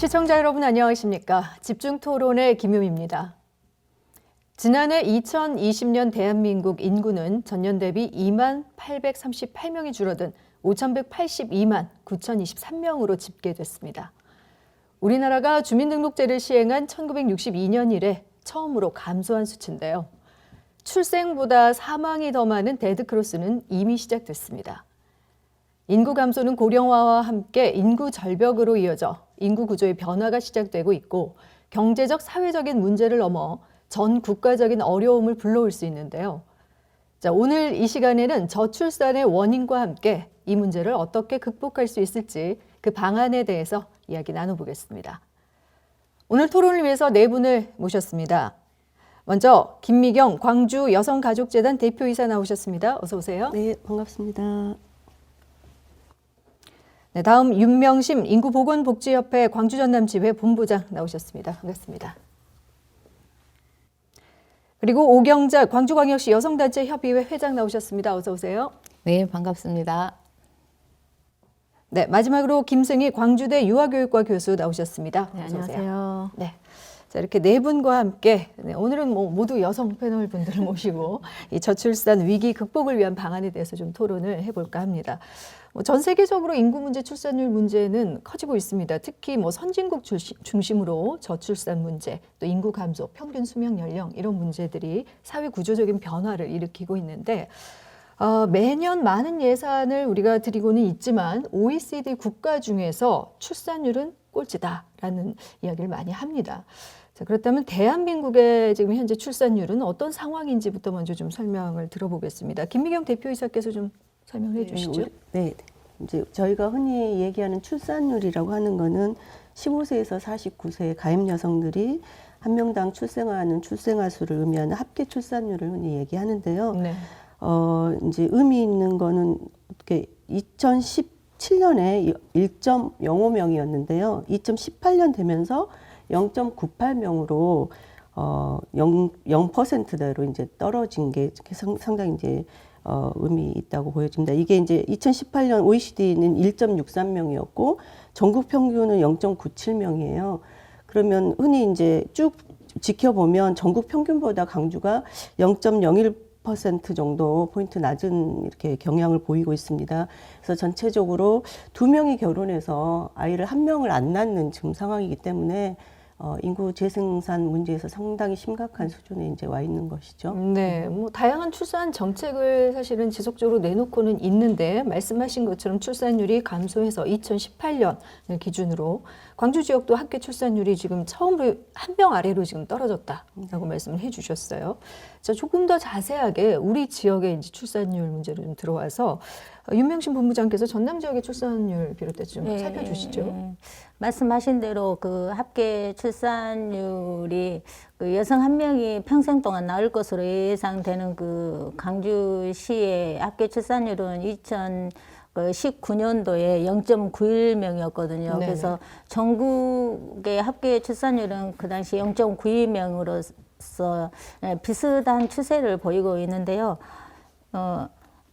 시청자 여러분 안녕하십니까? 집중토론의 김유미입니다. 지난해 2020년 대한민국 인구는 전년 대비 2만 838명이 줄어든 5,182만 9,023명으로 집계됐습니다. 우리나라가 주민등록제를 시행한 1962년 이래 처음으로 감소한 수치인데요. 출생보다 사망이 더 많은 데드크로스는 이미 시작됐습니다. 인구 감소는 고령화와 함께 인구 절벽으로 이어져 인구 구조의 변화가 시작되고 있고 경제적, 사회적인 문제를 넘어 전 국가적인 어려움을 불러올 수 있는데요. 자, 오늘 이 시간에는 저출산의 원인과 함께 이 문제를 어떻게 극복할 수 있을지 그 방안에 대해서 이야기 나눠보겠습니다. 오늘 토론을 위해서 네 분을 모셨습니다. 먼저 김미경 광주 여성가족재단 대표이사 나오셨습니다. 어서 오세요. 네, 반갑습니다. 네, 다음 윤명심 인구보건복지협회 광주전남지회 본부장 나오셨습니다. 반갑습니다. 그리고 오경자 광주광역시 여성단체 협의회 회장 나오셨습니다. 어서 오세요. 네, 반갑습니다. 네, 마지막으로 김승희 광주대 유아교육과 교수 나오셨습니다. 네, 어서 오세요. 안녕하세요. 네. 자, 이렇게 네 분과 함께 오늘은 모두 여성 패널 분들을 모시고 이 저출산 위기 극복을 위한 방안에 대해서 좀 토론을 해볼까 합니다. 전 세계적으로 인구 문제, 출산율 문제는 커지고 있습니다. 특히 선진국 중심으로 저출산 문제, 또 인구 감소, 평균 수명 연령 이런 문제들이 사회 구조적인 변화를 일으키고 있는데 매년 많은 예산을 우리가 드리고는 있지만 OECD 국가 중에서 출산율은 꼴찌다라는 이야기를 많이 합니다. 자, 그렇다면 대한민국의 지금 현재 출산율은 어떤 상황인지부터 먼저 좀 설명을 들어보겠습니다. 김미경 대표이사께서 좀 설명을 해주시죠. 네, 이제 저희가 흔히 얘기하는 출산율이라고 하는 거는 15세에서 49세 가임 여성들이 한 명당 출생하는 출생아 수를 의미하는 합계 출산율을 흔히 얘기하는데요. 네. 이제 의미 있는 거는 어떻게 2017년에 1.05명이었는데요. 2018년 되면서 0.98명으로 0%대로 이제 떨어진 게 상당히 이제 의미 있다고 보여집니다. 이게 이제 2018년 OECD는 1.63명이었고 전국 평균은 0.97명이에요. 그러면 흔히 이제 쭉 지켜보면 전국 평균보다 광주가 0.01% 정도 포인트 낮은 이렇게 경향을 보이고 있습니다. 그래서 전체적으로 2명이 결혼해서 아이를 1명을 안 낳는 지금 상황이기 때문에 인구 재생산 문제에서 상당히 심각한 수준에 이제 와 있는 것이죠. 네, 다양한 출산 정책을 사실은 지속적으로 내놓고는 있는데 말씀하신 것처럼 출산율이 감소해서 2018년을 기준으로 광주 지역도 합계 출산율이 지금 처음으로 1명 아래로 지금 떨어졌다라고 말씀을 해주셨어요. 자, 조금 더 자세하게 우리 지역의 이제 출산율 문제로 좀 들어와서 윤명심 본부장께서 전남 지역의 출산율 비롯해서 좀 살펴주시죠. 말씀하신 대로 그 합계 출산율이 그 여성 1명이 평생 동안 낳을 것으로 예상되는 그 광주시의 합계 출산율은 2019년도에 0.91명이었거든요. 네네. 그래서 전국의 합계 출산율은 그 당시 0.92명으로서 비슷한 추세를 보이고 있는데요.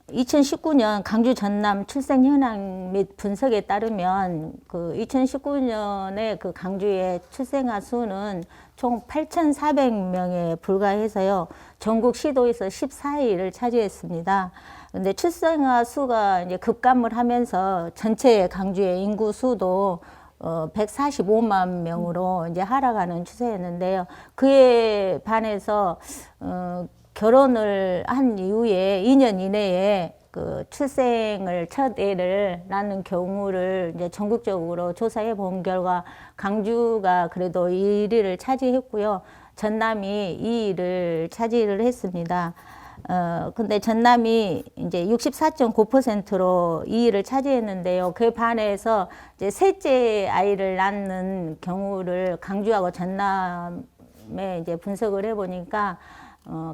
2019년 광주 전남 출생 현황 및 분석에 따르면 그 2019년에 그 광주의 출생아 수는 총 8,400명에 불과해서요. 전국 시도에서 14위를 차지했습니다. 근데 출생아 수가 이제 급감을 하면서 전체 광주의 인구 수도 145만 명으로 이제 하락하는 추세였는데요. 그에 반해서 결혼을 한 이후에 2년 이내에 그 출생을 첫 애를 낳는 경우를 이제 전국적으로 조사해 본 결과 광주가 그래도 1위를 차지했고요. 전남이 2위를 차지를 했습니다. 근데 전남이 이제 64.9%로 2위를 차지했는데요. 그에 반해서 이제 셋째 아이를 낳는 경우를 광주하고 전남에 이제 분석을 해보니까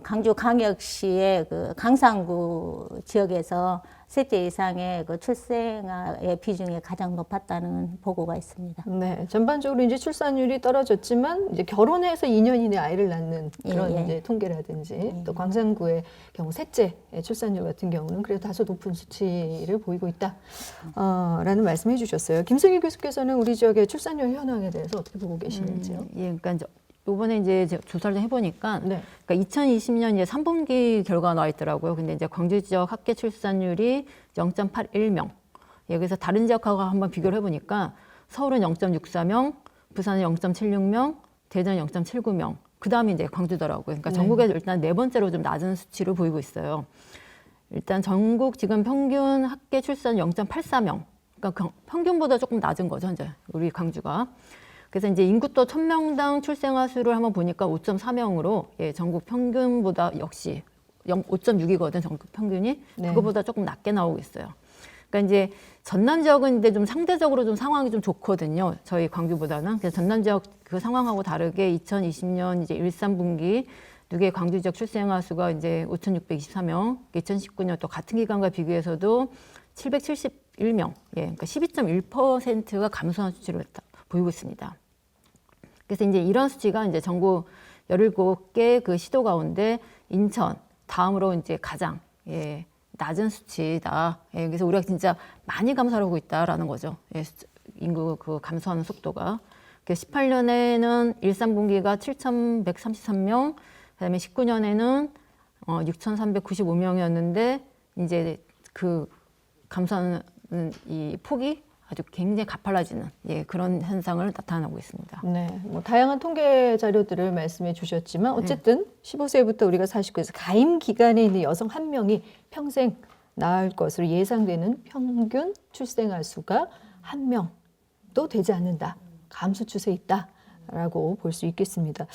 강주광역시의 그 강산구 지역에서 셋째 이상의 그 출생아의 비중이 가장 높았다는 보고가 있습니다. 네, 전반적으로 이제 출산율이 떨어졌지만 이제 결혼해서 2년 이내 아이를 낳는 그런 예, 예. 이제 통계라든지 또 광산구의 경우 셋째 출산율 같은 경우는 그래도 다소 높은 수치를 보이고 있다. 라는 말씀해 주셨어요. 김승희 교수께서는 우리 지역의 출산율 현황에 대해서 어떻게 보고 계시는지요? 예, 그러니까 이제 요번에 이제 제가 조사를 좀 해보니까, 네. 그러니까 2020년 이제 3분기 결과가 나와 있더라고요. 근데 이제 광주 지역 합계 출산율이 0.81명. 여기서 다른 지역하고 한번 비교를 해보니까 서울은 0.64명, 부산은 0.76명, 대전은 0.79명. 그 다음에 이제 광주더라고요. 그러니까 전국에서 일단 네 번째로 좀 낮은 수치를 보이고 있어요. 일단 전국 지금 평균 합계 출산 0.84명. 그러니까 평균보다 조금 낮은 거죠, 현재 우리 광주가. 그래서 이제 인구도 1000명당 출생아 수를 한번 보니까 5.4명으로 예, 전국 평균보다 역시 5.6이거든, 전국 평균이. 네. 그거보다 조금 낮게 나오고 있어요. 그러니까 이제 전남 지역은 이제 좀 상대적으로 좀 상황이 좀 좋거든요. 저희 광주보다는. 그래서 전남 지역 그 상황하고 다르게 2020년 이제 1, 3분기 누계 광주 지역 출생아 수가 이제 5,624명, 2019년 또 같은 기간과 비교해서도 771명, 예, 그러니까 12.1%가 감소한 수치로 보이고 있습니다. 그래서 이제 이런 수치가 이제 전국 17개 그 시도 가운데 인천 다음으로 이제 가장 예, 낮은 수치다. 예, 그래서 우리가 진짜 많이 감소하고 있다라는 거죠. 예, 인구 그 감소하는 속도가. 18년에는 1, 3분기가 7,133명, 그다음에 19년에는 6,395명이었는데 이제 그 감소하는 이 폭이 아주 굉장히 가팔라지는 예, 그런 현상을 나타나고 있습니다. 네, 뭐 다양한 통계 자료들을 말씀해 주셨지만 어쨌든 15세부터 우리가 49에서 가임 기간에 있는 여성 한 명이 평생 낳을 것으로 예상되는 평균 출생아 수가 한 명도 되지 않는다. 감소 추세에 있다라고 볼 수 있겠습니다.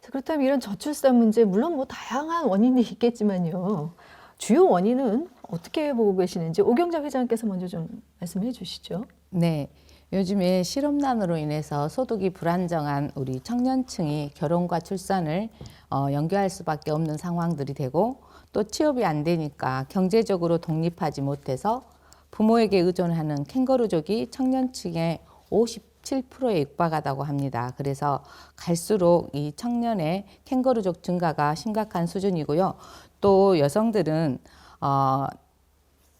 그렇다면 이런 저출산 문제 물론 뭐 다양한 원인이 있겠지만요. 주요 원인은 어떻게 보고 계시는지 오경자 회장께서 먼저 좀 말씀해 주시죠. 네, 요즘에 실업난으로 인해서 소득이 불안정한 우리 청년층이 결혼과 출산을 연계할 수밖에 없는 상황들이 되고 또 취업이 안 되니까 경제적으로 독립하지 못해서 부모에게 의존하는 캥거루족이 청년층의 57%에 육박하다고 합니다. 그래서 갈수록 이 청년의 캥거루족 증가가 심각한 수준이고요. 또 여성들은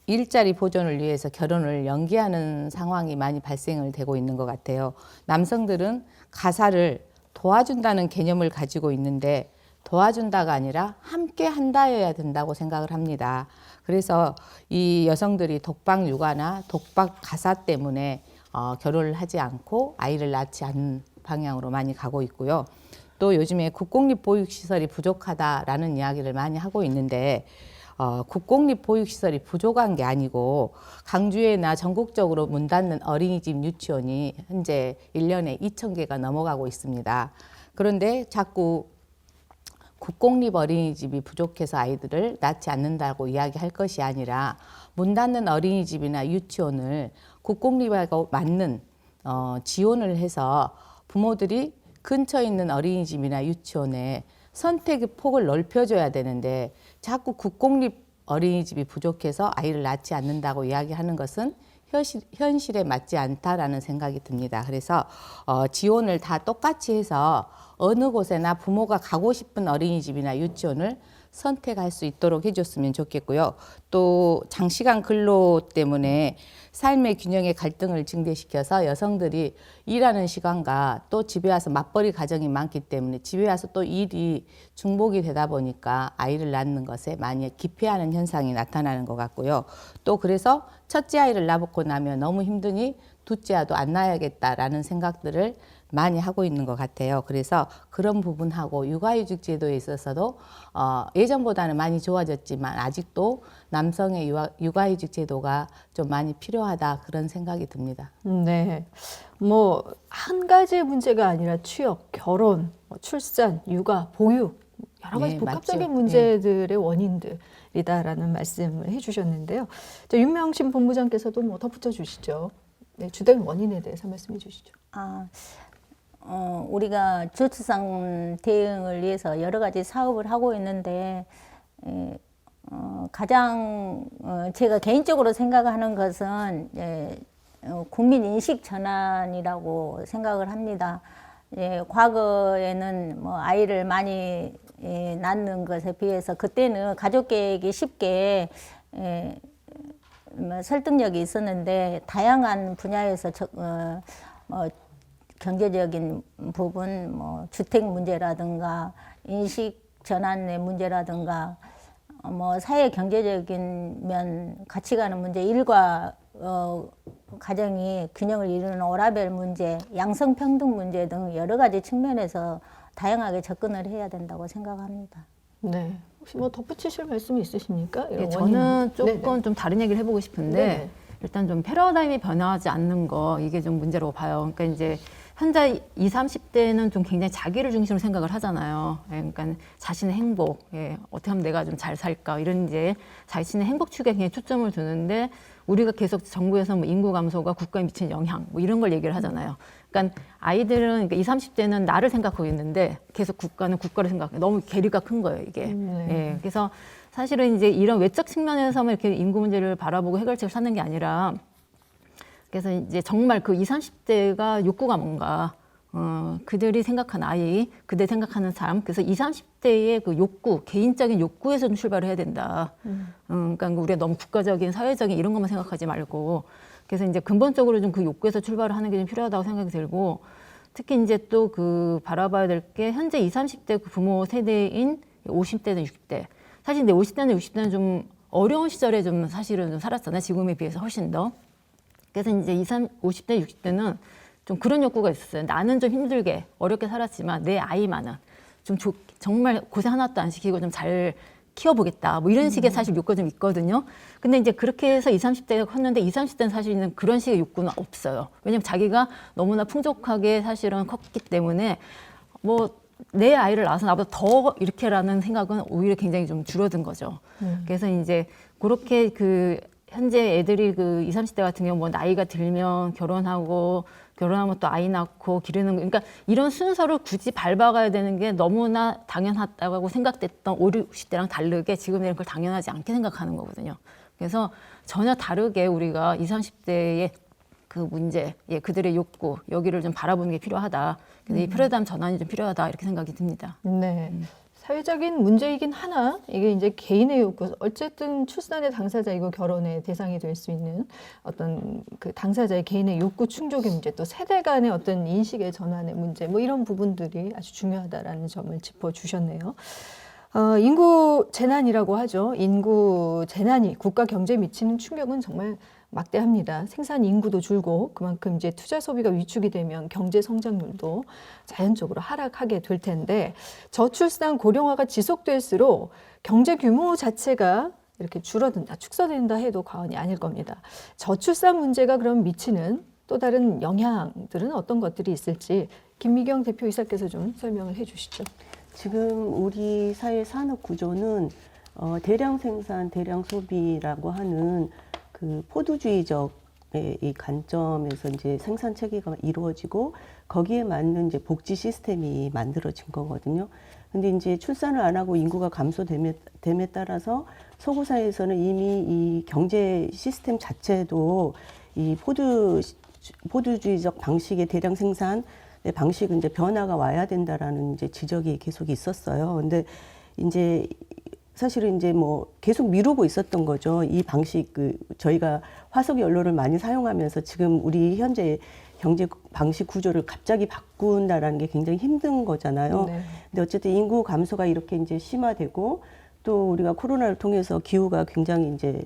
일자리 보존을 위해서 결혼을 연기하는 상황이 많이 발생을 되고 있는 것 같아요. 남성들은 가사를 도와준다는 개념을 가지고 있는데 도와준다가 아니라 함께 한다여야 된다고 생각을 합니다. 그래서 이 여성들이 독박 육아나 독박 가사 때문에 결혼을 하지 않고 아이를 낳지 않는 방향으로 많이 가고 있고요. 또 요즘에 국공립 보육시설이 부족하다라는 이야기를 많이 하고 있는데 국공립 보육시설이 부족한 게 아니고 강주에나 전국적으로 문 닫는 어린이집 유치원이 현재 1년에 2,000개가 넘어가고 있습니다. 그런데 자꾸 국공립 어린이집이 부족해서 아이들을 낳지 않는다고 이야기할 것이 아니라 문 닫는 어린이집이나 유치원을 국공립하고 맞는 지원을 해서 부모들이 근처에 있는 어린이집이나 유치원에 선택의 폭을 넓혀줘야 되는데 자꾸 국공립 어린이집이 부족해서 아이를 낳지 않는다고 이야기하는 것은 현실에 맞지 않다라는 생각이 듭니다. 그래서 지원을 다 똑같이 해서 어느 곳에나 부모가 가고 싶은 어린이집이나 유치원을 선택할 수 있도록 해줬으면 좋겠고요. 또 장시간 근로 때문에 삶의 균형의 갈등을 증대시켜서 여성들이 일하는 시간과 또 집에 와서 맞벌이 가정이 많기 때문에 집에 와서 또 일이 중복이 되다 보니까 아이를 낳는 것에 많이 기피하는 현상이 나타나는 것 같고요. 또 그래서 첫째 아이를 낳고 나면 너무 힘드니 둘째 아도 안 낳아야겠다라는 생각들을 많이 하고 있는 것 같아요. 그래서 그런 부분하고 육아휴직 제도에 있어서도 예전보다는 많이 좋아졌지만 아직도 남성의 육아휴직 제도가 좀 많이 필요하다 그런 생각이 듭니다. 네, 뭐 한 가지 문제가 아니라 취업, 결혼, 출산, 육아, 보육 여러 가지 네, 복합적인 맞죠. 문제들의 원인들이다라는 말씀을 해주셨는데요. 윤명신 본부장께서도 뭐 덧붙여 주시죠. 네, 주된 원인에 대해서 말씀해 주시죠. 우리가 저출산 대응을 위해서 여러 가지 사업을 하고 있는데 가장 제가 개인적으로 생각하는 것은 국민 인식 전환이라고 생각을 합니다. 과거에는 뭐 아이를 많이 낳는 것에 비해서 그때는 가족 계획이 쉽게 뭐 설득력이 있었는데 다양한 분야에서 경제적인 부분, 뭐 주택 문제라든가 인식 전환의 문제라든가 뭐 사회 경제적인 면 가치관의 문제, 일과 가정이 균형을 이루는 오라벨 문제, 양성평등 문제 등 여러 가지 측면에서 다양하게 접근을 해야 된다고 생각합니다. 네. 혹시 뭐 덧붙이실 말씀이 있으십니까? 이런 예, 저는 원인. 조금 좀 다른 얘기를 해보고 싶은데 네네. 일단 좀 패러다임이 변화하지 않는 거 이게 좀 문제라고 봐요. 그러니까 이제 현재 20, 30대는 좀 굉장히 자기를 중심으로 생각을 하잖아요. 그러니까 자신의 행복, 어떻게 하면 내가 좀 잘 살까 이런 이제 자신의 행복 축에 굉장히 초점을 두는데 우리가 계속 정부에서 뭐 인구 감소가 국가에 미치는 영향 뭐 이런 걸 얘기를 하잖아요. 그러니까 아이들은 그러니까 20, 30대는 나를 생각하고 있는데 계속 국가는 국가를 생각해. 너무 괴리가 큰 거예요, 이게. 네. 그래서 사실은 이제 이런 외적 측면에서만 이렇게 인구 문제를 바라보고 해결책을 찾는 게 아니라 그래서 이제 정말 그 20, 30대가 욕구가 뭔가, 그들이 생각하는 아이, 그들이 생각하는 삶, 그래서 20, 30대의 그 욕구, 개인적인 욕구에서 좀 출발을 해야 된다. 그러니까 우리가 너무 국가적인, 사회적인 이런 것만 생각하지 말고, 그래서 이제 근본적으로 좀 그 욕구에서 출발을 하는 게 좀 필요하다고 생각이 들고, 특히 이제 또 그 바라봐야 될 게 현재 20, 30대 그 부모 세대인 50대든 60대. 사실 근데 50대는 60대는 좀 어려운 시절에 좀 사실은 좀 살았잖아요. 지금에 비해서 훨씬 더. 그래서 이제 20, 50대, 60대는 좀 그런 욕구가 있었어요. 나는 좀 힘들게, 어렵게 살았지만 내 아이만은 좀 정말 고생 하나도 안 시키고 좀 잘 키워보겠다. 뭐 이런 식의 사실 욕구가 좀 있거든요. 근데 이제 그렇게 해서 20, 30대가 컸는데 20, 30대는 사실은 그런 식의 욕구는 없어요. 왜냐면 자기가 너무나 풍족하게 사실은 컸기 때문에 뭐 내 아이를 낳아서 나보다 더 이렇게라는 생각은 오히려 굉장히 좀 줄어든 거죠. 그래서 이제 그렇게 그 현재 애들이 그 20, 30대 같은 경우 뭐 나이가 들면 결혼하면 또 아이 낳고 기르는 거. 그러니까 이런 순서를 굳이 밟아가야 되는 게 너무나 당연하다고 생각됐던 50, 60대랑 다르게 지금 이런 걸 당연하지 않게 생각하는 거거든요. 그래서 전혀 다르게 우리가 20, 30대의 그 문제, 그들의 욕구, 여기를 좀 바라보는 게 필요하다. 그래서 이 패러다임 전환이 좀 필요하다 이렇게 생각이 듭니다. 네. 사회적인 문제이긴 하나 이게 이제 개인의 욕구, 어쨌든 출산의 당사자이고 결혼의 대상이 될 수 있는 어떤 그 당사자의 개인의 욕구 충족의 문제, 또 세대 간의 어떤 인식의 전환의 문제, 뭐 이런 부분들이 아주 중요하다라는 점을 짚어주셨네요. 인구 재난이라고 하죠. 인구 재난이 국가 경제에 미치는 충격은 정말 막대합니다. 생산 인구도 줄고 그만큼 이제 투자 소비가 위축이 되면 경제 성장률도 자연적으로 하락하게 될 텐데 저출산 고령화가 지속될수록 경제 규모 자체가 이렇게 줄어든다, 축소된다 해도 과언이 아닐 겁니다. 저출산 문제가 그럼 미치는 또 다른 영향들은 어떤 것들이 있을지 김미경 대표이사께서 좀 설명을 해 주시죠. 지금 우리 사회 산업 구조는 대량 생산, 대량 소비라고 하는 그 포도주의적 이 관점에서 이제 생산 체계가 이루어지고 거기에 맞는 이제 복지 시스템이 만들어진 거거든요. 근데 이제 출산을 안 하고 인구가 감소됨에 따라서 서구 사회에서는 이미 이 경제 시스템 자체도 이 포도주의적 방식의 대량 생산 방식은 이제 변화가 와야 된다라는 이제 지적이 계속 있었어요. 근데 이제 사실은 이제 뭐 계속 미루고 있었던 거죠. 이 방식, 저희가 화석 연료를 많이 사용하면서 지금 우리 현재 경제 방식 구조를 갑자기 바꾼다라는 게 굉장히 힘든 거잖아요. 네. 근데 어쨌든 인구 감소가 이렇게 이제 심화되고 또 우리가 코로나를 통해서 기후가 굉장히 이제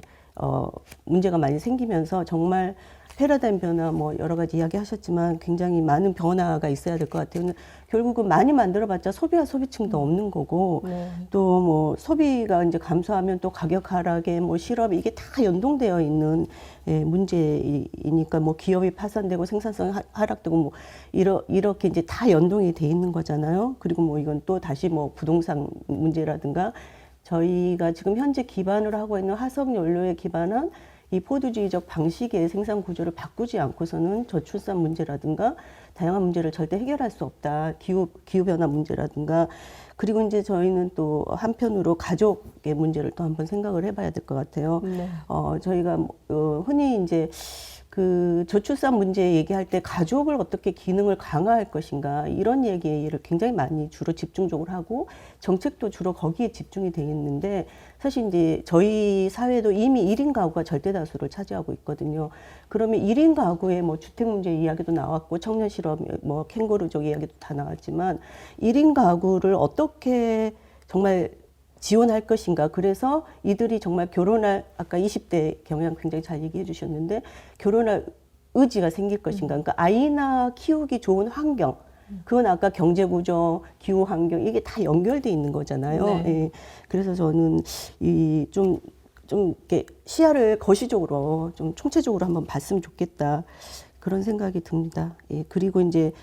문제가 많이 생기면서 정말 패러다임 변화 뭐 여러 가지 이야기 하셨지만 굉장히 많은 변화가 있어야 될 것 같아요. 결국은 많이 만들어봤자 소비와 소비층도 없는 거고 네. 또 뭐 소비가 이제 감소하면 또 가격 하락에 뭐 실업 이게 다 연동되어 있는 문제이니까 뭐 기업이 파산되고 생산성이 하락되고 뭐 이렇게 이제 다 연동이 돼 있는 거잖아요. 그리고 뭐 이건 또 다시 뭐 부동산 문제라든가 저희가 지금 현재 기반으로 하고 있는 화석 연료에 기반한 이 포도주의적 방식의 생산 구조를 바꾸지 않고서는 저출산 문제라든가 다양한 문제를 절대 해결할 수 없다. 기후 변화 문제라든가 그리고 이제 저희는 또 한편으로 가족의 문제를 또 한번 생각을 해봐야 될 것 같아요. 네. 저희가 흔히 이제 그 저출산 문제 얘기할 때 가족을 어떻게 기능을 강화할 것인가 이런 얘기를 굉장히 많이 주로 집중적으로 하고 정책도 주로 거기에 집중이 돼 있는데 사실 이제 저희 사회도 이미 1인 가구가 절대 다수를 차지하고 있거든요. 그러면 1인 가구의 뭐 주택 문제 이야기도 나왔고 청년 실업 뭐 캥거루족 이야기도 다 나왔지만 1인 가구를 어떻게 정말 지원할 것인가. 그래서 이들이 정말 결혼할, 아까 20대 경향 굉장히 잘 얘기해 주셨는데, 결혼할 의지가 생길 것인가. 그러니까 아이나 키우기 좋은 환경. 그건 아까 경제 구조, 기후 환경, 이게 다 연결돼 있는 거잖아요. 네. 예. 그래서 저는 좀 이렇게 시야를 거시적으로 좀 총체적으로 한번 봤으면 좋겠다. 그런 생각이 듭니다. 예. 그리고 이제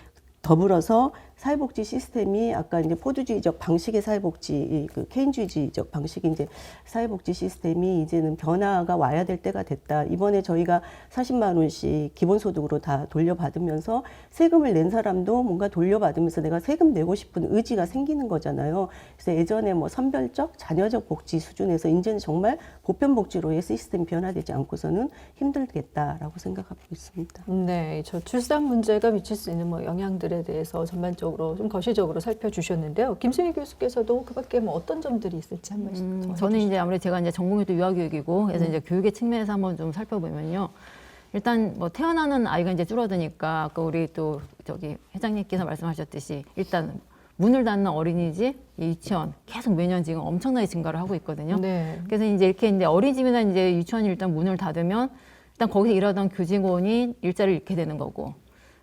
더불어서 사회복지 시스템이 아까 이제 포도주의적 방식의 사회복지, 그 케인주의적 방식의 이제 사회복지 시스템이 이제는 변화가 와야 될 때가 됐다. 이번에 저희가 40만 원씩 기본소득으로 다 돌려받으면서 세금을 낸 사람도 뭔가 돌려받으면서 내가 세금 내고 싶은 의지가 생기는 거잖아요. 그래서 예전에 뭐 선별적, 자녀적 복지 수준에서 이제는 정말 보편복지로의 시스템이 변화되지 않고서는 힘들겠다라고 생각하고 있습니다. 네, 저출산 문제가 미칠 수 있는 뭐 영향들에 대해서 전반적으로 좀 거시적으로 살펴주셨는데요. 김승희 교수께서도 그밖에 뭐 어떤 점들이 있을지 한 말씀 좀 저는 해주시죠. 이제 아무래도 제가 이제 전공이 또 유아교육이고 그래서 이제 교육의 측면에서 한번 좀 살펴보면요. 일단 뭐 태어나는 아이가 이제 줄어드니까 아까 우리 또 저기 회장님께서 말씀하셨듯이 일단 문을 닫는 어린이집, 유치원 계속 매년 지금 엄청나게 증가를 하고 있거든요. 네. 그래서 이제 이렇게 이제 어린이집이나 이제 유치원이 일단 문을 닫으면 일단 거기서 일하던 교직원이 일자리를 잃게 되는 거고,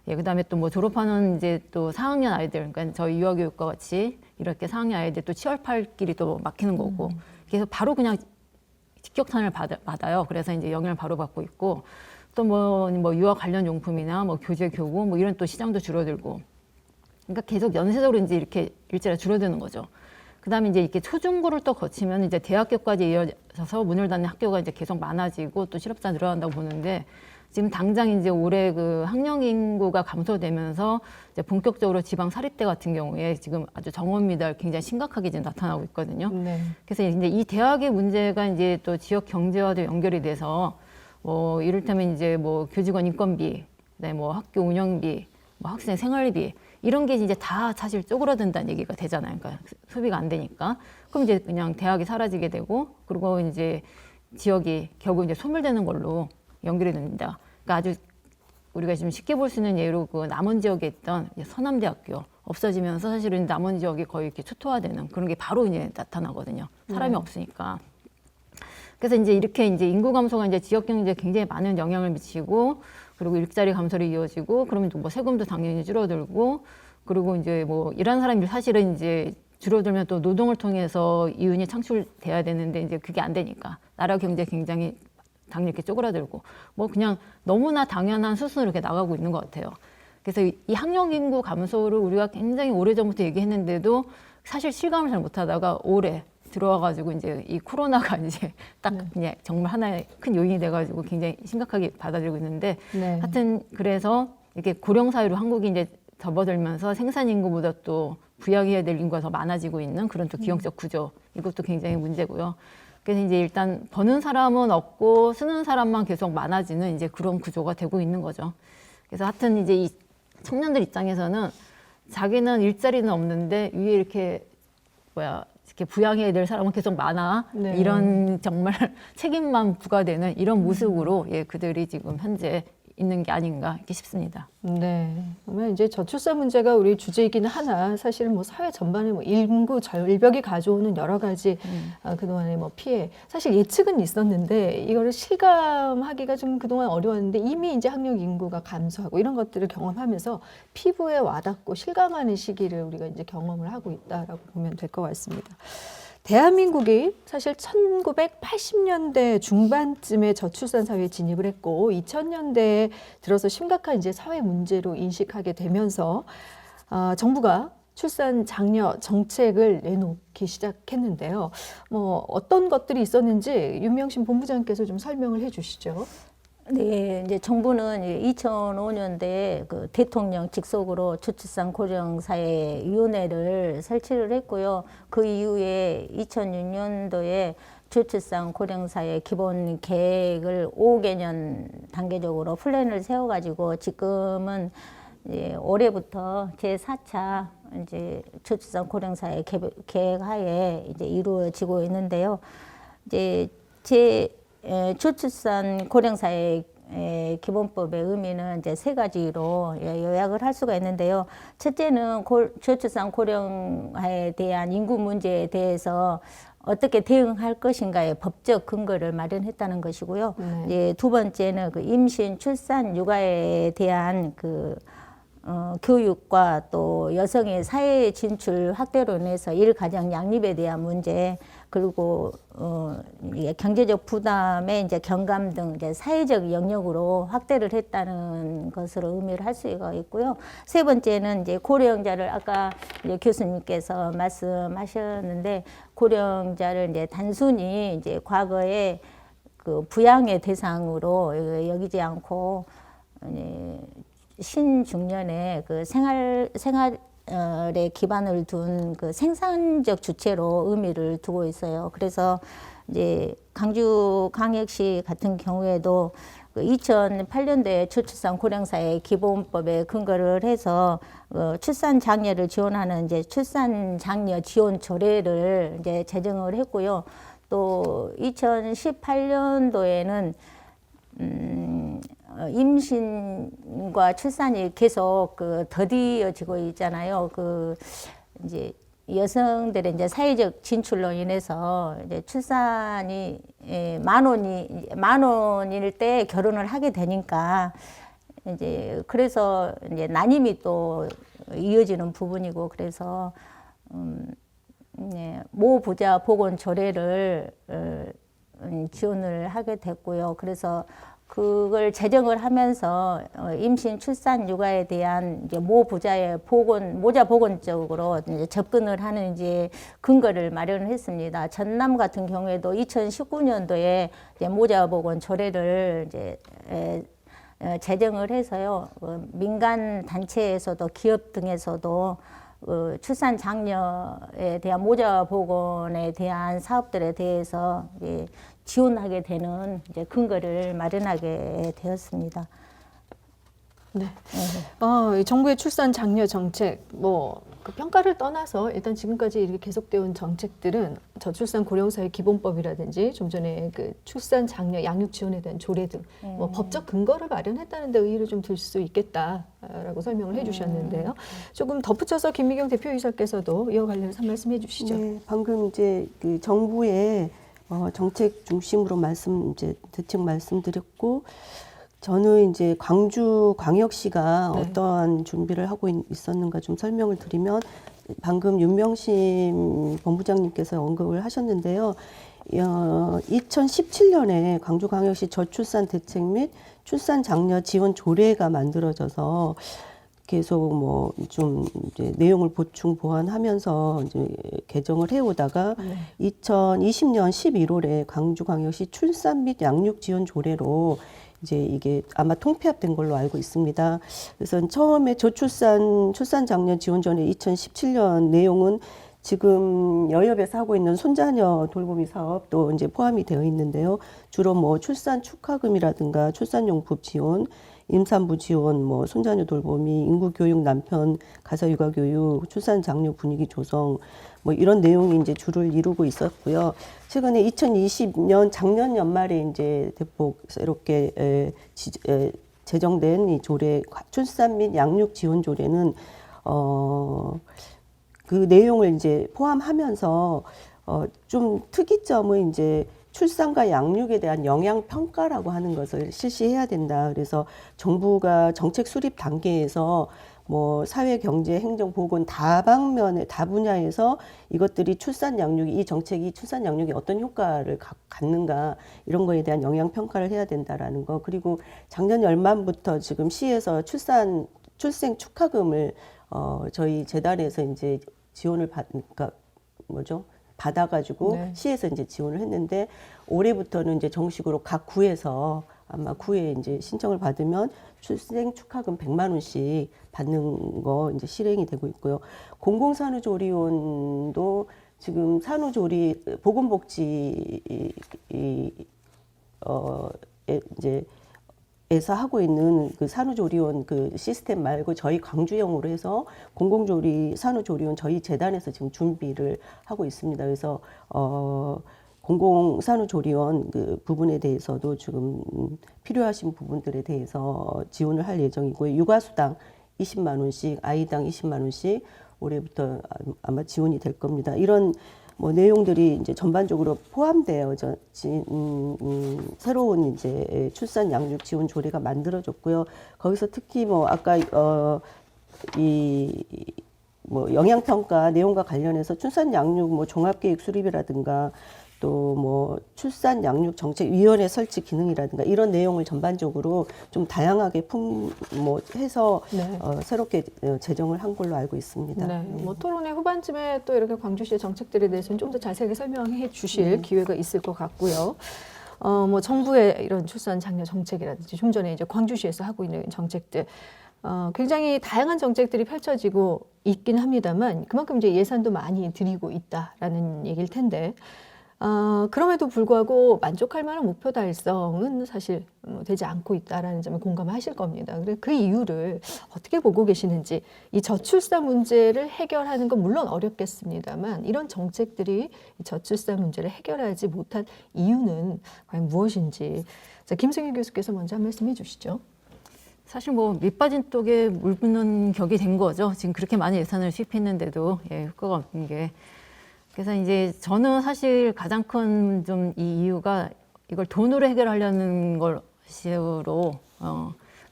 예, 그다음에 또 뭐 졸업하는 이제 또 4학년 아이들, 그러니까 저희 유아교육과 같이 이렇게 4학년 아이들 또 취업할 길이 또 막히는 거고, 그래서 바로 그냥 직격탄을 받아요. 그래서 이제 영향을 바로 받고 있고, 또 뭐 유아 관련 용품이나 뭐 교재, 교구 뭐 이런 또 시장도 줄어들고, 그러니까 계속 연쇄적으로 이제 이렇게 일자리가 줄어드는 거죠. 그다음에 이제 이렇게 초중고를 또 거치면 이제 대학교까지 이어져서 문을 닫는 학교가 이제 계속 많아지고 또 실업자 늘어난다고 보는데, 지금 당장 이제 올해 그 학령 인구가 감소되면서 이제 본격적으로 지방 사립대 같은 경우에 지금 아주 정원 미달 굉장히 심각하게 지금 나타나고 있거든요. 네. 그래서 이제 이 대학의 문제가 이제 또 지역 경제와도 연결이 돼서 뭐 이를테면 이제 뭐 교직원 인건비, 그다음에 뭐 학교 운영비, 뭐 학생 생활비 이런 게 이제 다 사실 쪼그라든다는 얘기가 되잖아요. 그러니까 소비가 안 되니까. 그럼 이제 그냥 대학이 사라지게 되고, 그리고 이제 지역이 결국 이제 소멸되는 걸로 연결이 됩니다. 그러니까 아주 우리가 지금 쉽게 볼 수 있는 예로 그 남원 지역에 있던 서남대학교 없어지면서 사실은 남원 지역이 거의 이렇게 초토화되는 그런 게 바로 이제 나타나거든요. 사람이 없으니까. 그래서 이제 이렇게 이제 인구 감소가 이제 지역 경제에 굉장히 많은 영향을 미치고, 그리고 일자리 감소로 이어지고, 그러면 또 뭐 세금도 당연히 줄어들고, 그리고 이제 뭐 일하는 사람이 사실은 이제 줄어들면 또 노동을 통해서 이윤이 창출돼야 되는데 이제 그게 안 되니까 나라 경제 굉장히 당연히 이렇게 쪼그라들고, 뭐 그냥 너무나 당연한 수순으로 이렇게 나가고 있는 것 같아요. 그래서 이 학령 인구 감소를 우리가 굉장히 오래전부터 얘기했는데도 사실 실감을 잘 못하다가 올해 들어와가지고 이제 이 코로나가 이제 딱 그냥 정말 하나의 큰 요인이 돼가지고 굉장히 심각하게 받아들이고 있는데, 네. 하여튼 그래서 이렇게 고령 사회로 한국이 이제 접어들면서 생산 인구보다 또 부양해야 될 인구가 더 많아지고 있는 그런 또 기형적 구조, 이것도 굉장히 문제고요. 그래서 이제 일단 버는 사람은 없고 쓰는 사람만 계속 많아지는 이제 그런 구조가 되고 있는 거죠. 그래서 하여튼 이제 이 청년들 입장에서는 자기는 일자리는 없는데 위에 이렇게 이렇게 부양해야 될 사람은 계속 많아. 네. 이런 정말 책임만 부과되는 이런 모습으로 예, 그들이 지금 현재 있는 게 아닌가 이렇게 싶습니다. 네. 그러면 이제 저출산 문제가 우리 주제이기는 하나 사실은 뭐 사회 전반에 뭐 인구 절벽이 가져오는 여러 가지 그동안의 뭐 피해 사실 예측은 있었는데 이거를 실감하기가 좀 그동안 어려웠는데 이미 이제 학령 인구가 감소하고 이런 것들을 경험하면서 피부에 와닿고 실감하는 시기를 우리가 이제 경험을 하고 있다라고 보면 될 것 같습니다. 대한민국이 사실 1980년대 중반쯤에 저출산 사회에 진입을 했고 2000년대에 들어서 심각한 이제 사회 문제로 인식하게 되면서 정부가 출산 장려 정책을 내놓기 시작했는데요. 뭐 어떤 것들이 있었는지 윤명신 본부장께서 좀 설명을 해주시죠. 네, 이제 정부는 2005년도에 그 대통령 직속으로 저출산 고령사회 위원회를 설치를 했고요. 그 이후에 2006년도에 저출산 고령사회 기본 계획을 5개년 단계적으로 플랜을 세워가지고 지금은 이제 올해부터 제4차 이제 저출산 고령사회 계획하에 이제 이루어지고 있는데요. 이제 저출산 고령사회 기본법의 의미는 이제 세 가지로 요약을 할 수가 있는데요. 첫째는 저출산 고령화에 대한 인구 문제에 대해서 어떻게 대응할 것인가의 법적 근거를 마련했다는 것이고요. 이제 두 번째는 그 임신, 출산, 육아에 대한 교육과 또 여성의 사회 진출 확대로 인해서 일가정 양립에 대한 문제, 그리고 경제적 부담의 이제 경감 등 이제 사회적 영역으로 확대를 했다는 것으로 의미를 할 수가 있고요. 세 번째는 이제 고령자를 아까 이제 교수님께서 말씀하셨는데, 고령자를 이제 단순히 이제 과거에 그 부양의 대상으로 여기지 않고 신중년에 그 생활에 기반을 둔 그 생산적 주체로 의미를 두고 있어요. 그래서 이제 광주광역시 같은 경우에도 그 2008년도에 저출산 고령사회 기본법에 근거를 해서 출산 장려를 지원하는 이제 출산 장려 지원 조례를 이제 제정을 했고요. 또 2018년도에는 임신과 출산이 계속 더디어지고 있잖아요. 이제 여성들의 이제 사회적 진출로 인해서 이제 출산이 만 원일 때 결혼을 하게 되니까 이제 그래서 이제 난임이 또 이어지는 부분이고, 그래서 모부자 보건 조례를 지원을 하게 됐고요. 그래서 그걸 제정을 하면서 임신, 출산, 육아에 대한 이제 모부자의 모자 보건적으로 이제 접근을 하는 이제 근거를 마련을 했습니다. 전남 같은 경우에도 2019년도에 이제 모자 보건 조례를 이제 제정을 해서요. 민간 단체에서도 기업 등에서도 출산 장려에 대한 모자 보건에 대한 사업들에 대해서 지원하게 되는 이제 근거를 마련하게 되었습니다. 네. 이 정부의 출산 장려 정책, 그 평가를 떠나서 일단 지금까지 이렇게 계속되어 온 정책들은 저출산 고령사회 기본법이라든지 좀 전에 그 출산 장려 양육 지원에 대한 조례 등 법적 근거를 마련했다는 데 의의를 좀 둘 수 있겠다라고 설명을 해주셨는데요. 조금 덧붙여서 김미경 대표이사께서도 이와 관련해서 한 말씀 해주시죠. 네, 방금 이제 그 정부의 정책 중심으로 대책 말씀드렸고, 저는 이제 광주광역시가 어떠한 준비를 하고 있었는가 좀 설명을 드리면, 방금 윤명신 본부장님께서 언급을 하셨는데요. 2017년에 광주광역시 저출산 대책 및 출산 장려 지원 조례가 만들어져서 계속 좀 이제 내용을 보충 보완하면서 이제 개정을 해오다가 2020년 11월에 광주광역시 출산 및 양육 지원 조례로 이제 이게 아마 통폐합된 걸로 알고 있습니다. 그래서 처음에 출산 장려 지원 전에 2017년 내용은 지금 여협에서 하고 있는 손자녀 돌보미 사업도 이제 포함이 되어 있는데요. 주로 출산 축하금이라든가 출산용품 지원, 임산부 지원, 손자녀 돌보미, 인구교육, 남편 가사 육아 교육, 출산 장려 분위기 조성, 이런 내용이 이제 주를 이루고 있었고요. 최근에 2020년 작년 연말에 이제 대폭 새롭게 제정된 이 조례, 출산 및 양육 지원 조례는 그 내용을 이제 포함하면서 좀 특이점은 이제 출산과 양육에 대한 영향 평가라고 하는 것을 실시해야 된다. 그래서 정부가 정책 수립 단계에서 사회, 경제, 행정, 보건 다 분야에서 이것들이 이 정책이 출산 양육에 어떤 효과를 갖는가, 이런 거에 대한 영향 평가를 해야 된다라는 거. 그리고 작년 연말부터 지금 시에서 출생 축하금을 저희 재단에서 이제 지원을 그러니까 받아가지고 네. 시에서 이제 지원을 했는데 올해부터는 이제 정식으로 각 구에서 아마 구에 이제 신청을 받으면 출생 축하금 100만 원씩 받는 거 이제 실행이 되고 있고요. 공공산후조리원도 지금 산후조리 보건복지 이제 에서 하고 있는 그 산후조리원 그 시스템 말고 저희 광주형으로 해서 공공조리 산후조리원 저희 재단에서 지금 준비를 하고 있습니다. 그래서 공공산후조리원 그 부분에 대해서도 지금 필요하신 부분들에 대해서 지원을 할 예정이고요. 육아수당 20만 원씩, 아이당 20만 원씩 올해부터 아마 지원이 될 겁니다. 이런 뭐 내용들이 이제 전반적으로 포함되어져 새로운 이제 출산 양육 지원 조례가 만들어졌고요. 거기서 특히 뭐 아까 이 뭐 영양평가 내용과 관련해서 출산 양육 뭐 종합계획 수립이라든가 또 뭐 출산 양육 정책위원회 설치 기능이라든가 이런 내용을 전반적으로 좀 다양하게 해서 네. 새롭게 제정을 한 걸로 알고 있습니다. 네. 뭐 토론회 후반쯤에 또 이렇게 광주시의 정책들에 대해서는 좀 더 자세하게 설명해 주실 기회가 있을 것 같고요. 뭐 정부의 이런 출산 장려 정책이라든지 좀 전에 이제 광주시에서 하고 있는 정책들 굉장히 다양한 정책들이 펼쳐지고 있긴 합니다만 그만큼 이제 예산도 많이 들이고 있다라는 얘기일 텐데 그럼에도 불구하고 만족할 만한 목표 달성은 사실 되지 않고 있다라는 점에 공감하실 겁니다. 그래서 그 이유를 어떻게 보고 계시는지 이 저출산 문제를 해결하는 건 물론 어렵겠습니다만 이런 정책들이 이 저출산 문제를 해결하지 못한 이유는 과연 무엇인지 자, 김승일 교수께서 먼저 한 말씀 해주시죠. 사실 뭐 밑빠진 독에 물 붓는 격이 된 거죠. 지금 그렇게 많이 예산을 투입했는데도 효과가 없는 게. 그래서 이제 저는 사실 가장 큰 좀 이 이유가 이걸 돈으로 해결하려는 것으로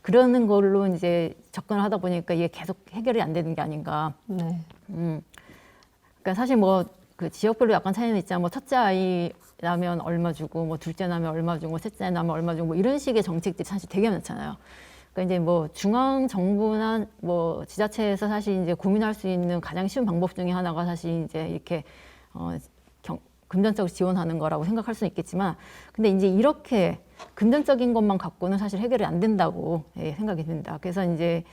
그러는 걸로 이제 접근을 하다 보니까 이게 계속 해결이 안 되는 게 아닌가. 네. 그러니까 사실 뭐 그 지역별로 약간 차이는 있지만 뭐 첫째 아이 낳으면 얼마 주고 뭐 둘째 낳으면 얼마 주고 셋째 낳으면 얼마 주고 뭐 이런 식의 정책들이 사실 되게 많잖아요. 그러니까 이제 뭐 중앙 정부나 뭐 지자체에서 사실 이제 고민할 수 있는 가장 쉬운 방법 중에 하나가 사실 이제 이렇게 금전적으로 지원하는 거라고 생각할 수는 있겠지만 근데 이제 이렇게 금전적인 것만 갖고는 사실 해결이 안 된다고 생각이 듭니다. 그래서 이제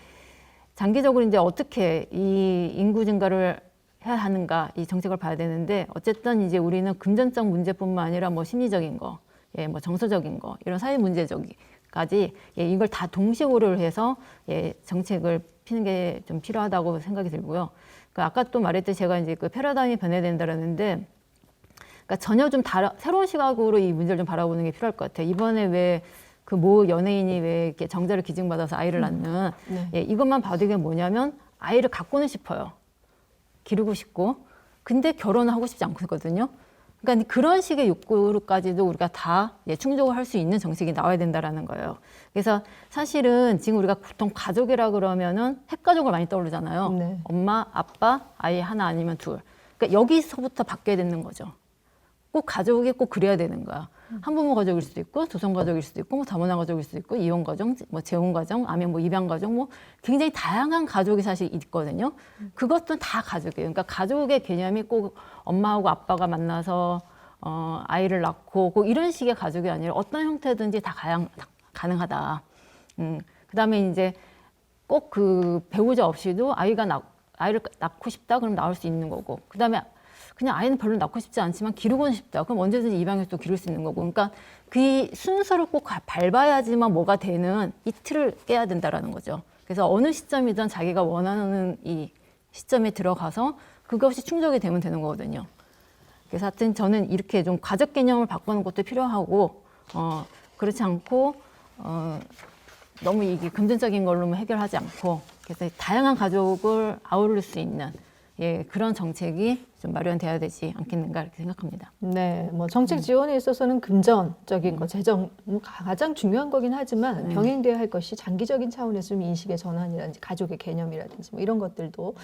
장기적으로 이제 어떻게 이 인구 증가를 해야 하는가 이 정책을 봐야 되는데 어쨌든 이제 우리는 금전적 문제뿐만 아니라 뭐 심리적인 거, 뭐 정서적인 거 이런 사회 문제까지 이걸 다 동시에 고려를 해서 정책을 피는 게 좀 필요하다고 생각이 들고요. 그 아까 또 말했듯이 제가 이제 그 패러다임이 변해야 된다라는데, 그러니까 전혀 좀 새로운 시각으로 이 문제를 좀 바라보는 게 필요할 것 같아요. 이번에 왜 그 모 연예인이 왜 이렇게 정자를 기증받아서 아이를 낳는 이것만 봐도 이게 뭐냐면 아이를 갖고는 싶어요. 기르고 싶고, 근데 결혼을 하고 싶지 않거든요. 그러니까 그런 식의 욕구까지도 우리가 다 충족을 할 수 있는 정책이 나와야 된다라는 거예요. 그래서 사실은 지금 우리가 보통 가족이라 그러면은 핵가족을 많이 떠오르잖아요. 네. 엄마, 아빠, 아이 하나 아니면 둘. 그러니까 여기서부터 바뀌어야 되는 거죠. 꼭 가족이 꼭 그래야 되는 거야. 한부모 가족일 수도 있고, 조성 가족일 수도 있고, 뭐 다문화 가족일 수도 있고, 이혼 가정, 뭐 재혼 가정, 아니면 뭐 입양 가정, 뭐 굉장히 다양한 가족이 사실 있거든요. 그것도 다 가족이에요. 그러니까 가족의 개념이 꼭 엄마하고 아빠가 만나서 아이를 낳고 꼭 이런 식의 가족이 아니라 어떤 형태든지 다 가능하다. 그다음에 이제 꼭 그 배우자 없이도 아이를 낳고 싶다 그럼 낳을 수 있는 거고. 그다음에 그냥 아이는 별로 낳고 싶지 않지만 기르고는 싶다. 그럼 언제든지 입양해서 또 기를 수 있는 거고. 그러니까 그 순서를 꼭 밟아야지만 뭐가 되는 이 틀을 깨야 된다라는 거죠. 그래서 어느 시점이든 자기가 원하는 이 시점에 들어가서 그것이 충족이 되면 되는 거거든요. 그래서 하여튼 저는 이렇게 좀 가족 개념을 바꾸는 것도 필요하고 그렇지 않고 너무 이게 금전적인 걸로만 해결하지 않고 그래서 다양한 가족을 아우를 수 있는 그런 정책이 좀 마련돼야 되지 않겠는가 이렇게 생각합니다. 네, 뭐 정책 지원에 있어서는 금전적인 거, 재정 가장 중요한 거긴 하지만 병행돼야 할 것이 장기적인 차원에서 좀 인식의 전환이라든지 가족의 개념이라든지 뭐 이런 것들도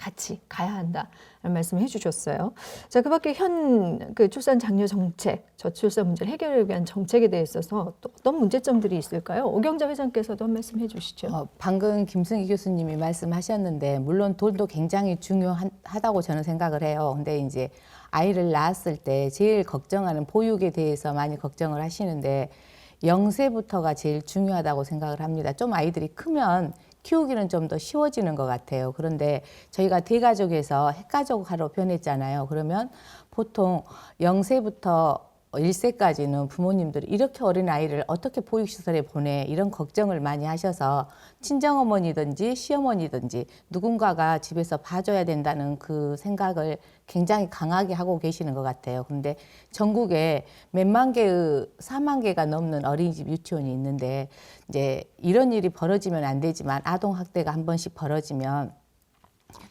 같이 가야 한다라는 말씀을 해주셨어요. 자, 그밖에 현 출산 장려 정책, 저출산 문제를 해결을 위한 정책에 대해 있어서 또 어떤 문제점들이 있을까요? 오경자 회장께서도 한 말씀 해주시죠. 방금 김승희 교수님이 말씀하셨는데 물론 돈도 굉장히 중요하다고 저는 생각을 해요. 근데 이제 아이를 낳았을 때 제일 걱정하는 보육에 대해서 많이 걱정을 하시는데 0세부터가 제일 중요하다고 생각을 합니다. 좀 아이들이 크면 키우기는 좀 더 쉬워지는 것 같아요. 그런데 저희가 대가족에서 핵가족화로 변했잖아요. 그러면 보통 0세부터 1세까지는 부모님들이 이렇게 어린 아이를 어떻게 보육시설에 보내 이런 걱정을 많이 하셔서 친정어머니든지 시어머니든지 누군가가 집에서 봐줘야 된다는 그 생각을 굉장히 강하게 하고 계시는 것 같아요. 그런데 전국에 몇만 개의 4만 개가 넘는 어린이집 유치원이 있는데 이제 이런 일이 벌어지면 안 되지만 아동학대가 한 번씩 벌어지면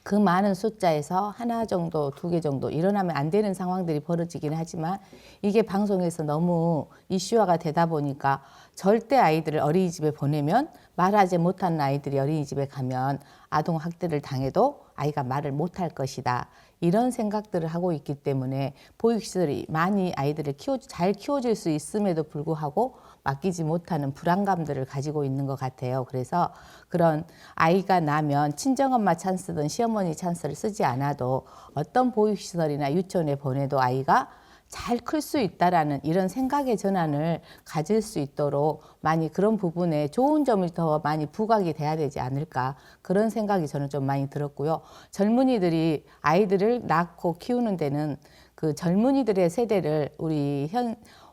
그 많은 숫자에서 하나 정도, 2개 정도 일어나면 안 되는 상황들이 벌어지긴 하지만 이게 방송에서 너무 이슈화가 되다 보니까 절대 아이들을 어린이집에 보내면 말하지 못하는 아이들이 어린이집에 가면 아동학대를 당해도 아이가 말을 못할 것이다. 이런 생각들을 하고 있기 때문에 보육시설이 많이 아이들을 잘 키워줄 수 있음에도 불구하고 맡기지 못하는 불안감들을 가지고 있는 것 같아요. 그래서 그런 아이가 나면 친정엄마 찬스든 시어머니 찬스를 쓰지 않아도 어떤 보육시설이나 유치원에 보내도 아이가 잘 클 수 있다라는 이런 생각의 전환을 가질 수 있도록 많이 그런 부분에 좋은 점이 더 많이 부각이 돼야 되지 않을까 그런 생각이 저는 좀 많이 들었고요. 젊은이들이 아이들을 낳고 키우는 데는 그 젊은이들의 세대를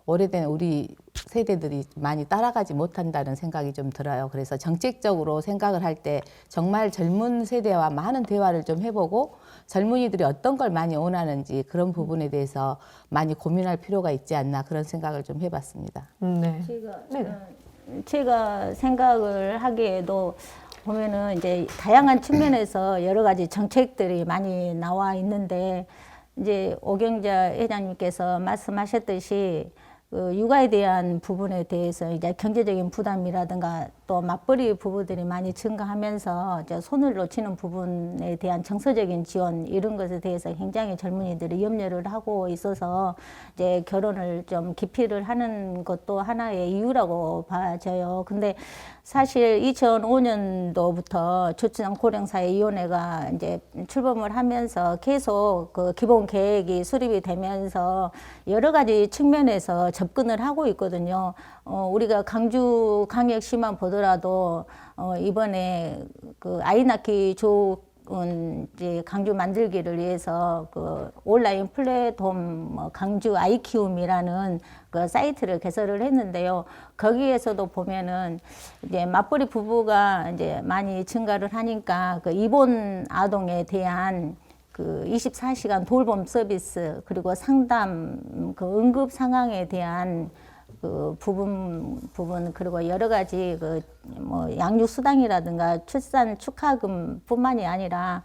오래된 우리 세대들이 많이 따라가지 못한다는 생각이 좀 들어요. 그래서 정책적으로 생각을 할 때 정말 젊은 세대와 많은 대화를 좀 해보고 젊은이들이 어떤 걸 많이 원하는지 그런 부분에 대해서 많이 고민할 필요가 있지 않나 그런 생각을 좀 해봤습니다. 네. 제가 생각을 하기에도 보면은 이제 다양한 측면에서 여러 가지 정책들이 많이 나와 있는데 이제 오경자 회장님께서 말씀하셨듯이 그 육아에 대한 부분에 대해서 이제 경제적인 부담이라든가 또 맞벌이 부부들이 많이 증가하면서 이제 손을 놓치는 부분에 대한 정서적인 지원 이런 것에 대해서 굉장히 젊은이들이 염려를 하고 있어서 이제 결혼을 좀 기피를 하는 것도 하나의 이유라고 봐져요. 근데 사실 2005년도부터 저출산고령사회위원회가 이제 출범을 하면서 계속 그 기본 계획이 수립이 되면서 여러 가지 측면에서 접근을 하고 있거든요. 우리가 강주광역시만 보더라도 이번에 그 아이 낳기 좋은 이제 강주 만들기를 위해서 그 온라인 플랫폼 강주 아이 키움이라는 그 사이트를 개설을 했는데요. 거기에서도 보면은 이제 맞벌이 부부가 이제 많이 증가를 하니까 그 입원 아동에 대한 그 24시간 돌봄 서비스 그리고 상담 그 응급 상황에 대한 그 부분 그리고 여러 가지 그 뭐 양육 수당이라든가 출산 축하금뿐만이 아니라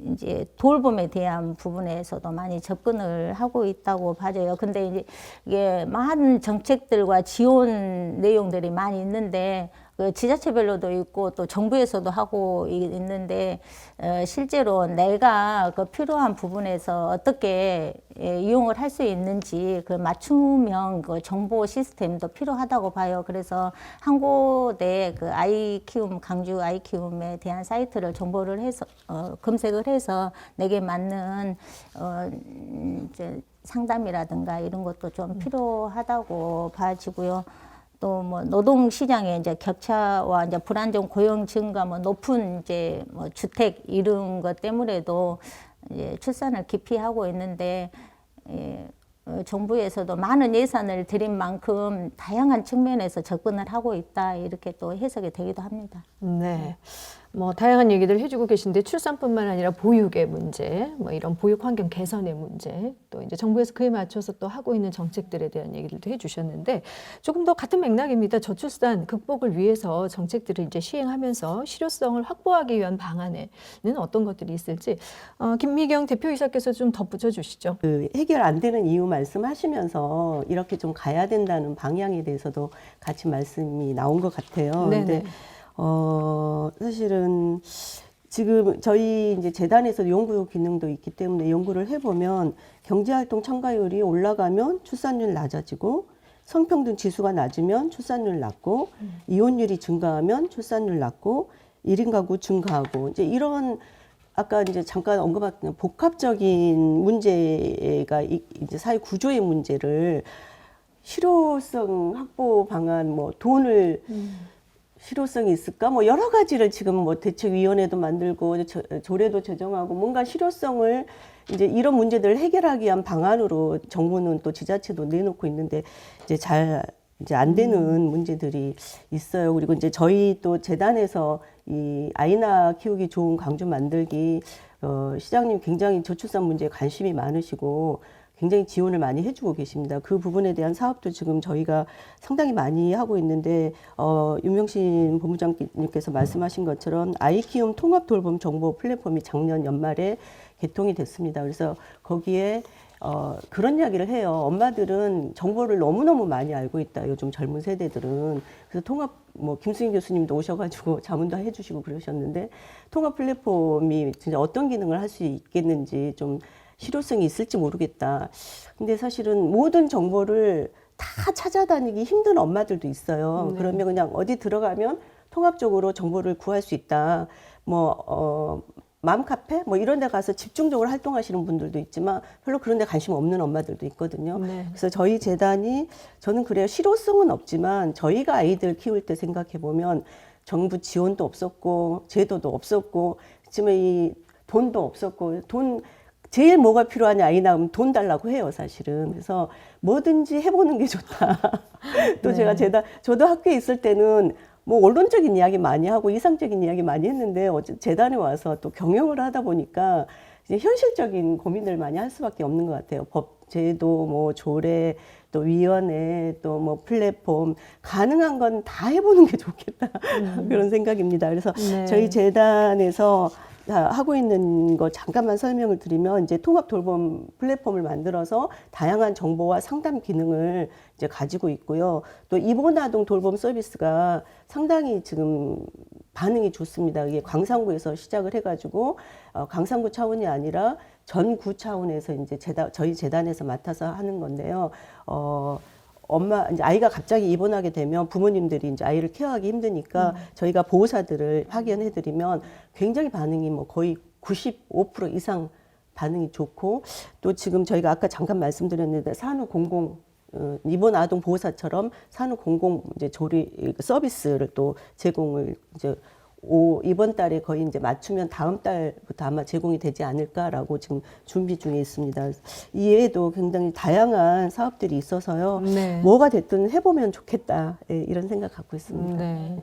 이제 돌봄에 대한 부분에서도 많이 접근을 하고 있다고 봐져요. 근데 이제 이게 많은 정책들과 지원 내용들이 많이 있는데 그 지자체별로도 있고 또 정부에서도 하고 있는데 실제로 내가 그 필요한 부분에서 어떻게 이용을 할 수 있는지 그 맞춤형 그 정보 시스템도 필요하다고 봐요. 그래서 한 곳에 그 아이 키움 강주 아이 키움에 대한 사이트를 정보를 해서 검색을 해서 내게 맞는 이제 상담이라든가 이런 것도 좀 필요하다고 봐지고요. 또 뭐 노동 시장의 이제 격차와 이제 불안정 고용 증가, 뭐 높은 이제 뭐 주택 이런 것 때문에도 이제 출산을 기피하고 있는데 정부에서도 많은 예산을 들인 만큼 다양한 측면에서 접근을 하고 있다 이렇게 또 해석이 되기도 합니다. 네. 뭐 다양한 얘기들 해주고 계신데 출산뿐만 아니라 보육의 문제, 뭐 이런 보육 환경 개선의 문제, 또 이제 정부에서 그에 맞춰서 또 하고 있는 정책들에 대한 얘기들도 해주셨는데 조금 더 같은 맥락입니다. 저출산 극복을 위해서 정책들을 이제 시행하면서 실효성을 확보하기 위한 방안에는 어떤 것들이 있을지 김미경 대표이사께서 좀 덧붙여 주시죠. 그 해결 안 되는 이유 말씀하시면서 이렇게 좀 가야 된다는 방향에 대해서도 같이 말씀이 나온 것 같아요. 네네. 근데 사실은 지금 저희 이제 재단에서 연구 기능도 있기 때문에 연구를 해보면 경제활동 참가율이 올라가면 출산율 낮아지고 성평등 지수가 낮으면 출산율 낮고 이혼율이 증가하면 출산율 낮고 1인 가구 증가하고 이제 이런 아까 이제 잠깐 언급한 복합적인 문제가 이제 사회 구조의 문제를 실효성 확보 방안 뭐 돈을 실효성이 있을까? 뭐 여러 가지를 지금 뭐 대책위원회도 만들고 조례도 제정하고 뭔가 실효성을 이제 이런 문제들을 해결하기 위한 방안으로 정부는 또 지자체도 내놓고 있는데 이제 잘 이제 안 되는 문제들이 있어요. 그리고 이제 저희 또 재단에서 이 아이나 키우기 좋은 광주 만들기 시장님 굉장히 저출산 문제에 관심이 많으시고 굉장히 지원을 많이 해주고 계십니다. 그 부분에 대한 사업도 지금 저희가 상당히 많이 하고 있는데 윤명신 본부장님께서 말씀하신 것처럼 아이 키움 통합 돌봄 정보 플랫폼이 작년 연말에 개통이 됐습니다. 그래서 거기에 그런 이야기를 해요. 엄마들은 정보를 너무너무 많이 알고 있다. 요즘 젊은 세대들은. 그래서 통합, 뭐, 김수인 교수님도 오셔가지고 자문도 해주시고 그러셨는데, 통합 플랫폼이 진짜 어떤 기능을 할 수 있겠는지 좀 실효성이 있을지 모르겠다. 근데 사실은 모든 정보를 다 찾아다니기 힘든 엄마들도 있어요. 네. 그러면 그냥 어디 들어가면 통합적으로 정보를 구할 수 있다. 맘카페 뭐 이런 데 가서 집중적으로 활동하시는 분들도 있지만 별로 그런 데 관심 없는 엄마들도 있거든요. 네. 그래서 저희 재단이 저는 그래요. 실효성은 없지만 저희가 아이들 키울 때 생각해 보면 정부 지원도 없었고 제도도 없었고 그렇지만 이 돈도 없었고 제일 뭐가 필요하냐 아이 낳으면 돈 달라고 해요 사실은. 그래서 뭐든지 해보는 게 좋다. 또 네. 제가 저도 학교에 있을 때는 뭐 언론적인 이야기 많이 하고 이상적인 이야기 많이 했는데 재단에 와서 또 경영을 하다 보니까 이제 현실적인 고민을 많이 할 수밖에 없는 것 같아요. 법, 제도, 뭐 조례, 또 위원회, 또 뭐 플랫폼 가능한 건 다 해보는 게 좋겠다 그런 생각입니다. 그래서 네. 저희 재단에서 하고 있는 거 잠깐만 설명을 드리면 이제 통합 돌봄 플랫폼을 만들어서 다양한 정보와 상담 기능을 이제 가지고 있고요. 또 입원 아동 돌봄 서비스가 상당히 지금 반응이 좋습니다. 이게 광산구에서 시작을 해가지고 광산구 차원이 아니라 전구 차원에서 이제 저희 재단에서 맡아서 하는 건데요. 이제 아이가 갑자기 입원하게 되면 부모님들이 이제 아이를 케어하기 힘드니까 저희가 보호사들을 파견해드리면 굉장히 반응이 뭐 거의 95% 이상 반응이 좋고 또 지금 저희가 아까 잠깐 말씀드렸는데 산후 공공 입원 아동 보호사처럼 산후 공공 이제 조리 서비스를 또 제공을 이제 이번 달에 거의 이제 맞추면 다음 달부터 아마 제공이 되지 않을까라고 지금 준비 중에 있습니다. 이외에도 굉장히 다양한 사업들이 있어서요. 네. 뭐가 됐든 해보면 좋겠다. 예, 이런 생각 갖고 있습니다. 네.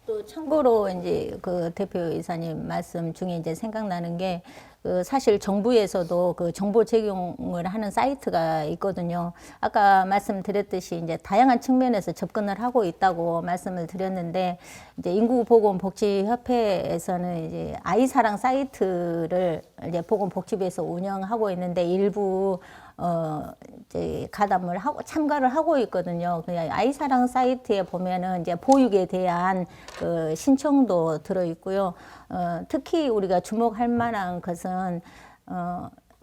또 참고로 이제 그 대표이사님 말씀 중에 이제 생각나는 게 그 사실 정부에서도 그 정보 제공을 하는 사이트가 있거든요. 아까 말씀드렸듯이 이제 다양한 측면에서 접근을 하고 있다고 말씀을 드렸는데 이제 인구보건복지협회에서는 이제 아이사랑 사이트를 이제 보건복지부에서 운영하고 있는데 일부 이제 가담을 하고 참가를 하고 있거든요. 그냥 아이사랑 사이트에 보면은 이제 보육에 대한 그 신청도 들어 있고요. 특히 우리가 주목할 만한 것은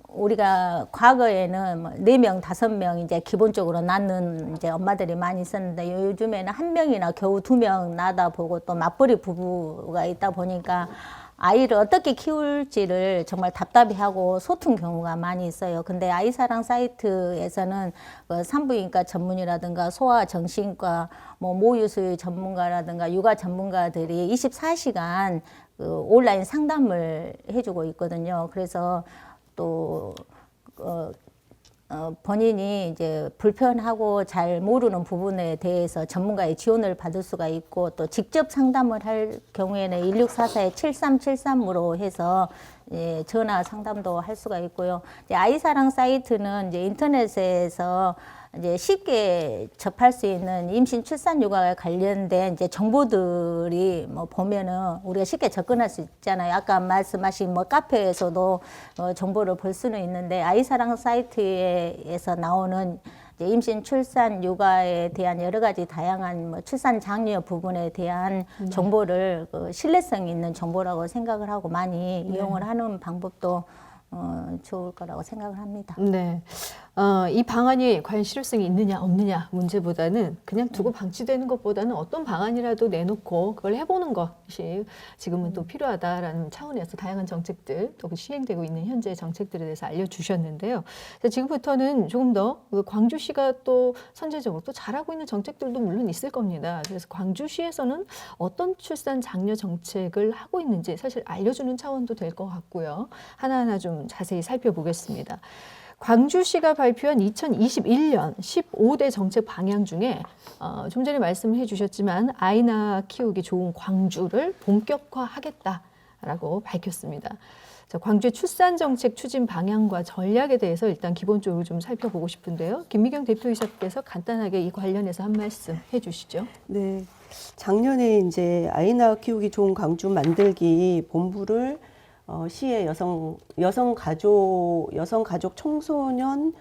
우리가 과거에는 뭐 4명, 5명 이제 기본적으로 낳는 이제 엄마들이 많이 있었는데 요즘에는 1명이나 겨우 2명 낳다 보고 또 맞벌이 부부가 있다 보니까 아이를 어떻게 키울지를 정말 답답해하고 소툰 경우가 많이 있어요. 근데 아이사랑 사이트에서는 그 산부인과 전문이라든가 소아정신과 뭐 모유수유 전문가라든가 육아 전문가들이 24시간 그 온라인 상담을 해주고 있거든요. 그래서 또 본인이 이제 불편하고 잘 모르는 부분에 대해서 전문가의 지원을 받을 수가 있고 또 직접 상담을 할 경우에는 1644-7373으로 해서 예, 전화 상담도 할 수가 있고요. 이제 아이사랑 사이트는 이제 인터넷에서 이제 쉽게 접할 수 있는 임신 출산 육아에 관련된 이제 정보들이 뭐 보면은 우리가 쉽게 접근할 수 있잖아요. 아까 말씀하신 뭐 카페에서도 정보를 볼 수는 있는데 아이사랑 사이트에서 나오는 이제 임신, 출산, 육아에 대한 여러 가지 다양한 뭐 출산 장려 부분에 대한 정보를 그 신뢰성 있는 정보라고 생각을 하고 많이 이용을 하는 방법도 좋을 거라고 생각을 합니다. 네. 이 방안이 과연 실효성이 있느냐 없느냐 문제보다는 그냥 두고 방치되는 것보다는 어떤 방안이라도 내놓고 그걸 해보는 것이 지금은 또 필요하다라는 차원에서 다양한 정책들 또 시행되고 있는 현재 정책들에 대해서 알려주셨는데요. 지금부터는 조금 더 광주시가 또 선제적으로 또 잘하고 있는 정책들도 물론 있을 겁니다. 그래서 광주시에서는 어떤 출산 장려 정책을 하고 있는지 사실 알려주는 차원도 될 것 같고요. 하나하나 좀 자세히 살펴보겠습니다. 광주시가 발표한 2021년 15대 정책 방향 중에 좀 전에 말씀해 주셨지만 아이 낳아 키우기 좋은 광주를 본격화하겠다라고 밝혔습니다. 자, 광주의 출산 정책 추진 방향과 전략에 대해서 일단 기본적으로 좀 살펴보고 싶은데요. 김미경 대표이사께서 간단하게 이 관련해서 한 말씀 해주시죠. 네, 작년에 이제 아이 낳아 키우기 좋은 광주 만들기 본부를 시의 여성 가족 청소년에서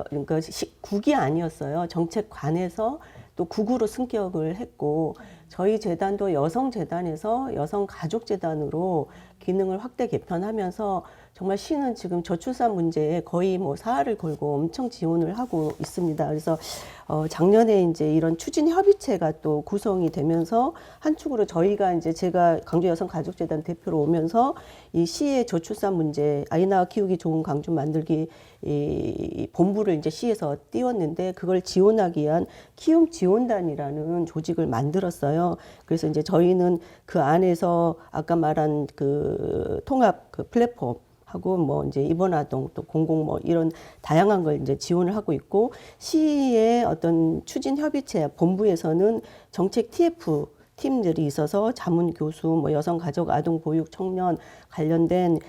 그러니까 국이 아니었어요. 정책관에서 또 국으로 승격을 했고 저희 재단도 여성 재단에서 여성 가족 재단으로 기능을 확대 개편하면서 정말 시는 지금 저출산 문제에 거의 뭐 사활을 걸고 엄청 지원을 하고 있습니다. 그래서 작년에 이제 이런 추진 협의체가 또 구성이 되면서 한 축으로 저희가 이제 제가 광주 여성 가족 재단 대표로 오면서 이 시의 저출산 문제, 아이 낳아 키우기 좋은 광주 만들기 이 본부를 이제 시에서 띄웠는데 그걸 지원하기 위한 키움 지원단이라는 조직을 만들었어요. 그래서 이제 저희는 그 안에서 아까 말한 그 통합 그 플랫폼 하고 뭐 이제 입원아동 또 공공 뭐 이런 다양한 걸 이제 지원을 하고 있고 시의 어떤 추진 협의체 본부에서는 정책 TF 팀들이 있어서 자문 교수 뭐 여성 가족 아동 보육 청년 관련된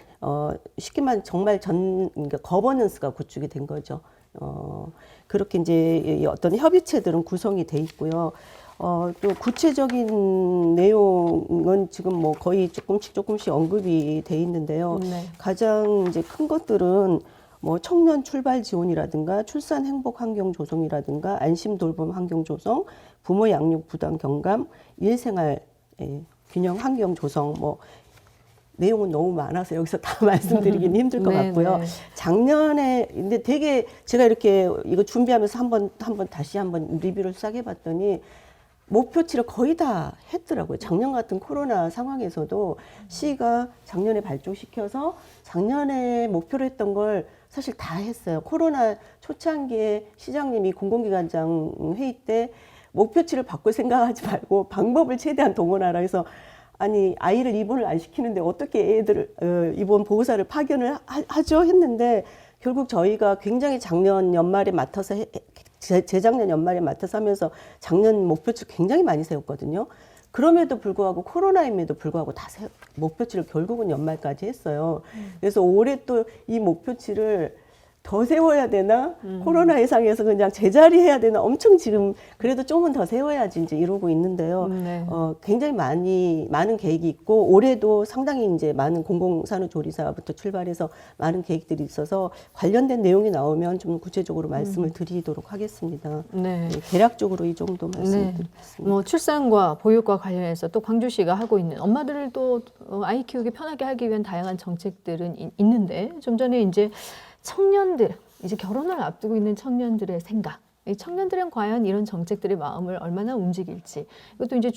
쉽게 말하면 정말 그러니까 거버넌스가 구축이 된 거죠. 그렇게 이제 어떤 협의체들은 구성이 돼 있고요. 또 구체적인 내용은 지금 뭐 거의 조금씩 언급이 돼 있는데요. 네. 가장 이제 큰 것들은 뭐 청년 출발 지원이라든가 출산 행복 환경 조성이라든가 안심 돌봄 환경 조성, 부모 양육 부담 경감, 일생활 균형 환경 조성 뭐 내용은 너무 많아서 여기서 다 말씀드리기는 힘들 것 같고요. 네. 작년에 근데 되게 제가 이렇게 이거 준비하면서 다시 한번 리뷰를 싹 해봤더니 목표치를 거의 다 했더라고요. 작년 같은 코로나 상황에서도 시가 작년에 발족시켜서 작년에 목표로 했던 걸 사실 다 했어요. 코로나 초창기에 시장님이 공공기관장 회의 때 목표치를 바꿀 생각하지 말고 방법을 최대한 동원하라 해서 아니 아이를 입원을 안 시키는데 어떻게 애들을 입원 보호사를 파견을 하죠 했는데 결국 저희가 굉장히 작년 연말에 맡아서 재작년 연말에 맡아서 하면서 작년 목표치를 굉장히 많이 세웠거든요. 그럼에도 불구하고 코로나임에도 불구하고 다 목표치를 결국은 연말까지 했어요. 그래서 올해 또 이 목표치를 더 세워야 되나? 코로나 예상에서 그냥 제자리 해야 되나? 엄청 지금 그래도 조금 더 세워야지 이제 이러고 있는데요. 네. 굉장히 많은 계획이 있고 올해도 상당히 이제 많은 공공산후조리사부터 출발해서 많은 계획들이 있어서 관련된 내용이 나오면 좀 구체적으로 말씀을 드리도록 하겠습니다. 네. 대략적으로 이 정도 말씀드리겠습니다. 뭐 출산과 보육과 관련해서 또 광주시가 하고 있는 엄마들도 아이 키우기 편하게 하기 위한 다양한 정책들은 있는데 좀 전에 이제 청년들, 이제 결혼을 앞두고 있는 청년들의 생각, 이 청년들은 과연 이런 정책들의 마음을 얼마나 움직일지 이것도 이제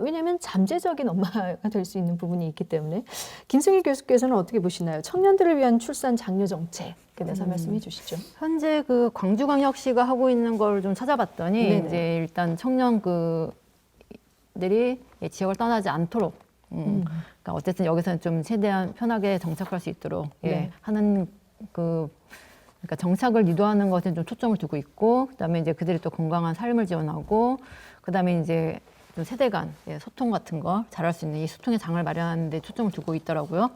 왜냐하면 잠재적인 엄마가 될 수 있는 부분이 있기 때문에 김승희 교수께서는 어떻게 보시나요? 청년들을 위한 출산 장려 정책에 대해서 말씀해 주시죠. 현재 그 광주광역시가 하고 있는 걸 좀 찾아봤더니 네네. 이제 일단 청년 그들이 지역을 떠나지 않도록 그러니까 어쨌든 여기서는 좀 최대한 편하게 정착할 수 있도록 네. 하는 그러니까 정착을 유도하는 것에 좀 초점을 두고 있고, 그다음에 이제 그들이 또 건강한 삶을 지원하고, 그다음에 이제 좀 세대 간 소통 같은 거 잘할 수 있는 이 소통의 장을 마련하는 데 초점을 두고 있더라고요.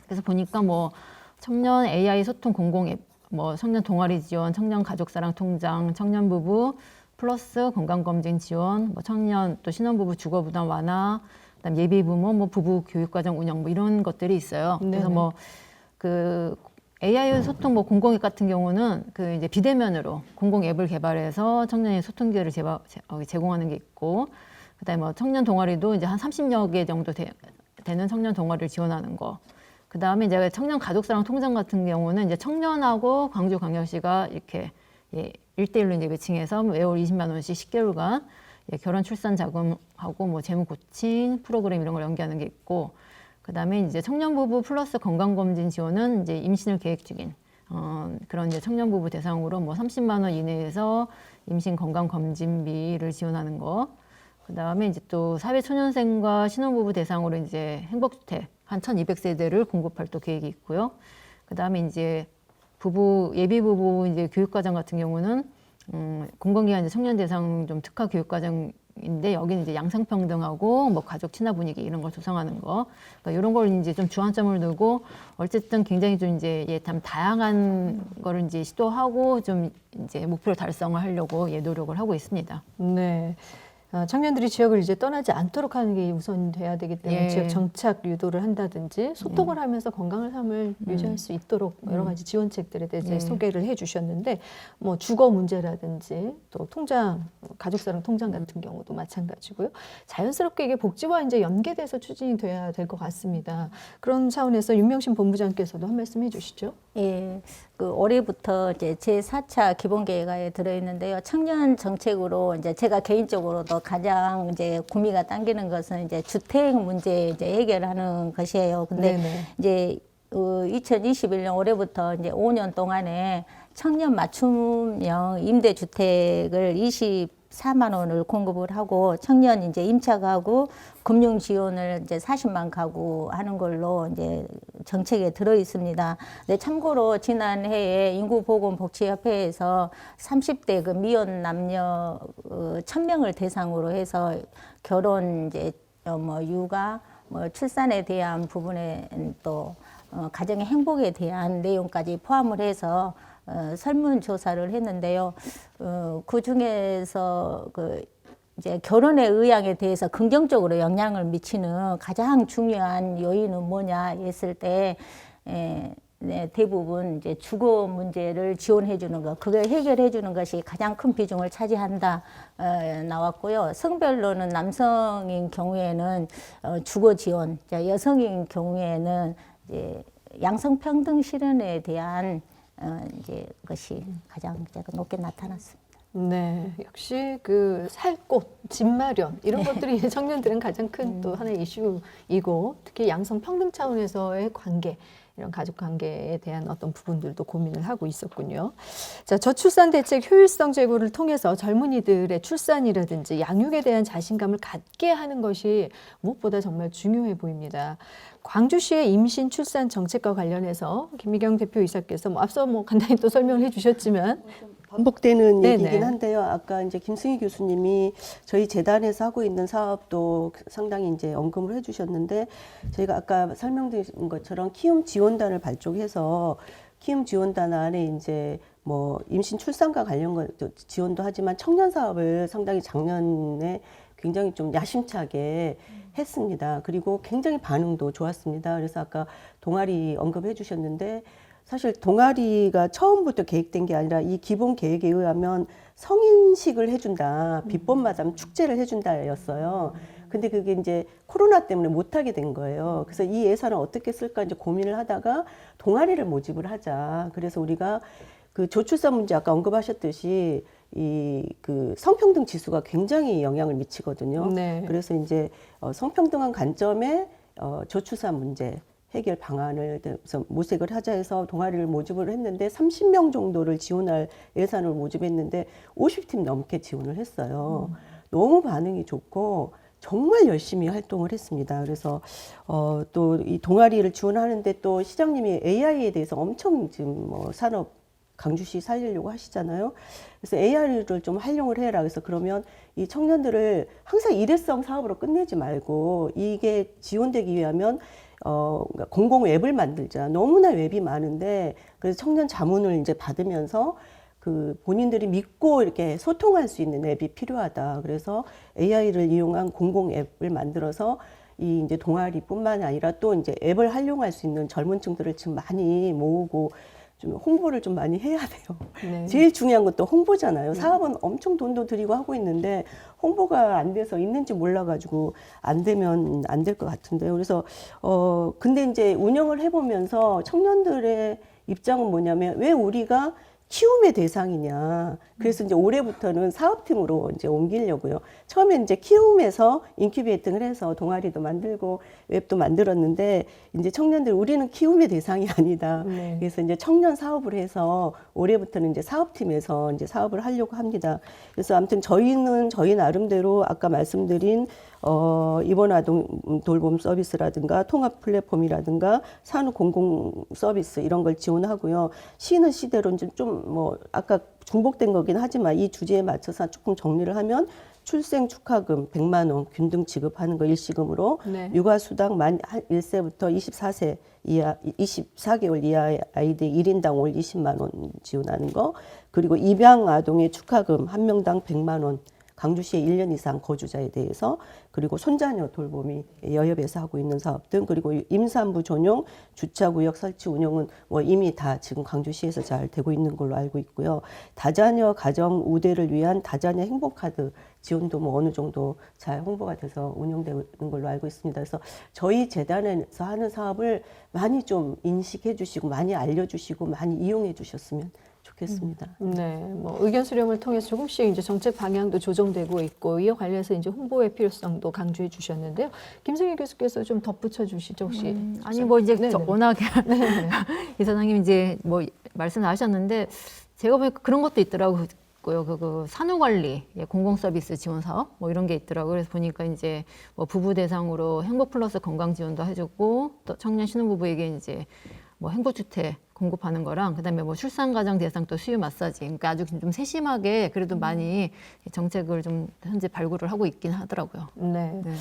그래서 보니까 뭐 청년 AI 소통 공공 앱, 뭐 청년 동아리 지원, 청년 가족사랑 통장, 청년 부부 플러스 건강검진 지원, 뭐 청년 또 신혼부부 주거부담 완화, 그다음 예비부모 뭐 부부 교육과정 운영 뭐 이런 것들이 있어요. 그래서 네네. 뭐 그 AI 소통 뭐 공공앱 같은 경우는 그 이제 비대면으로 공공 앱을 개발해서 청년의 소통 기회를 제공하는 게 있고, 그다음에 뭐 청년 동아리도 이제 한 30여 개 정도 되는 청년 동아리를 지원하는 거. 그다음에 이제 청년 가족사랑 통장 같은 경우는 이제 청년하고 광주광역시가 이렇게 1대1로 이제 매칭해서 매월 20만 원씩 10개월간 결혼 출산 자금하고 뭐 재무 코칭 프로그램 이런 걸 연계하는 게 있고, 그다음에 이제 청년 부부 플러스 건강 검진 지원은 이제 임신을 계획 중인 그런 이제 청년 부부 대상으로 뭐 30만 원 이내에서 임신 건강 검진비를 지원하는 거. 그다음에 이제 또 사회 초년생과 신혼부부 대상으로 이제 행복주택 한 1,200세대를 공급할 또 계획이 있고요. 그다음에 이제 예비 부부 이제 교육과정 같은 경우는 공공기관 이제 청년 대상 좀 특화 교육과정인데, 여기는 이제 양성평등하고 뭐 가족 친화 분위기 이런 걸 조성하는 거. 그러니까 이런 걸 이제 좀 주안점을 두고 어쨌든 굉장히 좀 이제 참 다양한 거를 이제 시도하고 좀 이제 목표를 달성을 하려고 노력을 하고 있습니다. 네. 청년들이 지역을 이제 떠나지 않도록 하는 게 우선 돼야 되기 때문에 예. 지역 정착 유도를 한다든지 소통을 하면서 건강한 삶을 유지할 수 있도록 여러 가지 지원책들에 대해서 소개를 해주셨는데, 뭐 주거 문제라든지 또 통장, 가족사랑 통장 같은 경우도 마찬가지고요. 자연스럽게 이게 복지와 이제 연계돼서 추진이 돼야 될 것 같습니다. 그런 차원에서 윤명신 본부장께서도 한 말씀 해주시죠. 예, 그 올해부터 이제 제4차 기본계획안에 들어있는데요. 청년 정책으로 이제 제가 개인적으로도 가장 이제 구미가 당기는 것은 이제 주택 문제 이제 해결하는 것이에요. 근데 네네. 이제 2021년 올해부터 이제 5년 동안에 청년 맞춤형 임대주택을 24만 원을 공급을 하고, 청년 이제 임차 가구 금융 지원을 이제 40만 가구 하는 걸로 이제 정책에 들어 있습니다. 네, 참고로 지난해에 인구보건복지협회에서 30대 그 미혼 남녀 1,000명을 대상으로 해서 결혼 이제 뭐 육아 뭐 출산에 대한 부분에 또 가정의 행복에 대한 내용까지 포함을 해서 설문조사를 했는데요. 그 중에서 이제 결혼의 의향에 대해서 긍정적으로 영향을 미치는 가장 중요한 요인은 뭐냐 했을 때, 네, 대부분 이제 주거 문제를 지원해 주는 것, 그걸 해결해 주는 것이 가장 큰 비중을 차지한다 나왔고요. 성별로는 남성인 경우에는 주거 지원, 여성인 경우에는 이제 양성평등 실현에 대한 이제 것이 가장 높게 나타났습니다. 네, 역시 그 살 곳, 집 마련 이런 것들이 청년들은 가장 큰 또 하나의 이슈이고, 특히 양성 평등 차원에서의 관계, 이런 가족 관계에 대한 어떤 부분들도 고민을 하고 있었군요. 자, 저출산 대책 효율성 제고를 통해서 젊은이들의 출산이라든지 양육에 대한 자신감을 갖게 하는 것이 무엇보다 정말 중요해 보입니다. 광주시의 임신 출산 정책과 관련해서 김미경 대표이사께서 앞서 간단히 또 설명을 해주셨지만 반복되는 네네. 얘기이긴 한데요. 아까 이제 김승희 교수님이 저희 재단에서 하고 있는 사업도 상당히 이제 언급을 해주셨는데, 저희가 아까 설명드린 것처럼 키움 지원단을 발족해서 키움 지원단 안에 이제 뭐 임신 출산과 관련 지원도 하지만 청년 사업을 상당히 작년에 굉장히 좀 야심차게 했습니다. 그리고 굉장히 반응도 좋았습니다. 그래서 아까 동아리 언급해 주셨는데, 사실 동아리가 처음부터 계획된 게 아니라 이 기본 계획에 의하면 성인식을 해준다, 비법 마담 축제를 해준다였어요. 근데 그게 이제 코로나 때문에 못하게 된 거예요. 그래서 이 예산을 어떻게 쓸까 이제 고민을 하다가 동아리를 모집을 하자. 그래서 우리가 그 저출산 문제 아까 언급하셨듯이 그 성평등 지수가 굉장히 영향을 미치거든요. 네. 그래서 이제 성평등한 관점에 저출산 문제 해결 방안을 모색을 하자 해서 동아리를 모집을 했는데 30명 정도를 지원할 예산을 모집했는데 50팀 넘게 지원을 했어요. 너무 반응이 좋고 정말 열심히 활동을 했습니다. 그래서 또 이 동아리를 지원하는데 또 시장님이 AI에 대해서 엄청 지금 산업 강주시 살리려고 하시잖아요. 그래서 AI를 좀 활용을 해라. 그래서 그러면 이 청년들을 항상 일회성 사업으로 끝내지 말고 이게 지원되기 위하면 공공 웹을 만들자. 너무나 웹이 많은데, 그래서 청년 자문을 이제 받으면서 그 본인들이 믿고 이렇게 소통할 수 있는 앱이 필요하다. 그래서 AI를 이용한 공공 앱을 만들어서 이 이제 동아리뿐만 아니라 또 이제 앱을 활용할 수 있는 젊은 층들을 지금 많이 모으고 좀 홍보를 좀 많이 해야 돼요. 네. 제일 중요한 것도 홍보잖아요. 사업은 엄청 돈도 들이고 하고 있는데 홍보가 안 돼서 있는지 몰라가지고 안 되면 안 될 것 같은데요. 그래서 근데 이제 운영을 해보면서 청년들의 입장은 뭐냐면 왜 우리가 키움의 대상이냐. 그래서 이제 올해부터는 사업팀으로 이제 옮기려고요. 처음에 이제 키움에서 인큐베이팅을 해서 동아리도 만들고 웹도 만들었는데 이제 청년들 우리는 키움의 대상이 아니다. 네. 그래서 이제 청년 사업을 해서 올해부터는 이제 사업팀에서 이제 사업을 하려고 합니다. 그래서 아무튼 저희는 저희 나름대로 아까 말씀드린 입원 아동 돌봄 서비스라든가 통합 플랫폼이라든가 산후 공공 서비스 이런 걸 지원하고요. 시는 시대로 이제 좀 뭐 아까 중복된 거긴 하지만 이 주제에 맞춰서 조금 정리를 하면 출생 축하금 100만 원 균등 지급하는 거 일시금으로 네. 육아수당 만 1세부터 24세 이하 24개월 이하의 아이들 1인당 월 20만 원 지원하는 거 그리고 입양 아동의 축하금 한 명당 100만 원 강주시에 1년 이상 거주자에 대해서 그리고 손자녀 돌봄이 여협에서 하고 있는 사업 등 그리고 임산부 전용 주차구역 설치 운영은 뭐 이미 다 지금 강주시에서 잘 되고 있는 걸로 알고 있고요. 다자녀 가정 우대를 위한 다자녀 행복카드 지원도 뭐 어느 정도 잘 홍보가 돼서 운영되는 걸로 알고 있습니다. 그래서 저희 재단에서 하는 사업을 많이 좀 인식해 주시고 많이 알려주시고 많이 이용해 주셨으면 좋겠습니다. 네, 뭐 의견 수렴을 통해서 조금씩 이제 정책 방향도 조정되고 있고 이와 관련해서 이제 홍보의 필요성도 강조해 주셨는데요. 김승희 교수께서 좀 덧붙여 주시죠, 혹시? 아니 뭐 이제 네네. 워낙에 이사장님 이제 뭐 말씀하셨는데 제가 보니까 그런 것도 있더라고요. 그 산후관리 공공 서비스 지원 사업 뭐 이런 게 있더라고요. 그래서 보니까 이제 뭐 부부 대상으로 행복 플러스 건강 지원도 해주고 또 청년 신혼부부에게 이제 뭐 행복주택 공급하는 거랑 그다음에 뭐 출산가정 대상 또 수유 마사지 그러니까 아주 좀 세심하게 그래도 많이 정책을 좀 현재 발굴을 하고 있긴 하더라고요. 네. 네.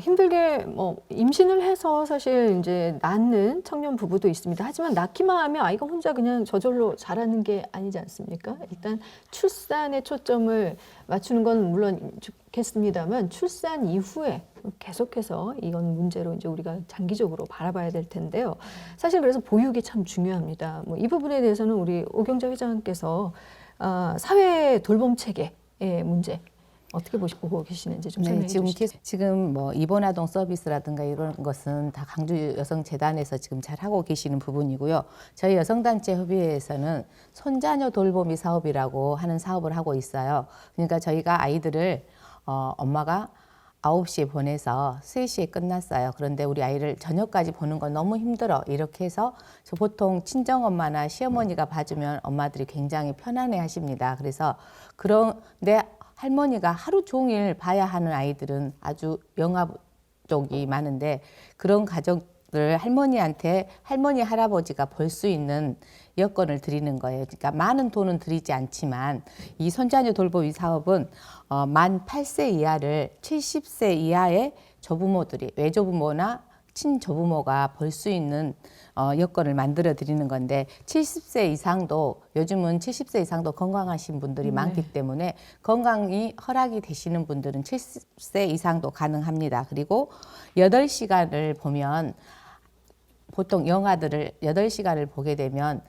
힘들게 뭐 임신을 해서 사실 이제 낳는 청년 부부도 있습니다. 하지만 낳기만 하면 아이가 혼자 그냥 저절로 자라는 게 아니지 않습니까? 일단 출산에 초점을 맞추는 건 물론 좋겠습니다만 출산 이후에 계속해서 이건 문제로 이제 우리가 장기적으로 바라봐야 될 텐데요. 사실 그래서 보육이 참 중요합니다. 뭐 이 부분에 대해서는 우리 오경자 회장께서 사회 돌봄 체계의 문제 어떻게 보고 계시는지 좀 설명해 주시죠. 지금 뭐 입원 아동 서비스라든가 이런 것은 다 강주 여성재단에서 지금 잘 하고 계시는 부분이고요. 저희 여성단체 협의회에서는 손자녀 돌보미 사업이라고 하는 사업을 하고 있어요. 그러니까 저희가 아이들을 엄마가 9시에 보내서 3시에 끝났어요. 그런데 우리 아이를 저녁까지 보는 건 너무 힘들어. 이렇게 해서 저 보통 친정엄마나 시어머니가 봐주면 엄마들이 굉장히 편안해 하십니다. 그래서 그런데 할머니가 하루 종일 봐야 하는 아이들은 아주 영아 쪽이 많은데 그런 가족들 할머니한테 할머니 할아버지가 볼 수 있는 여건을 드리는 거예요. 그러니까 많은 돈은 드리지 않지만 이 손자녀 돌보미 사업은 만 8세 이하를 70세 이하의 조부모들이 외조부모나 친조부모가 볼 수 있는 여건을 만들어 드리는 건데 70세 이상도 요즘은 70세 이상도 건강하신 분들이 많기 때문에 건강이 허락이 되시는 분들은 70세 이상도 가능합니다. 그리고 8시간을 보면 보통 영아들을 8시간을 보게 되면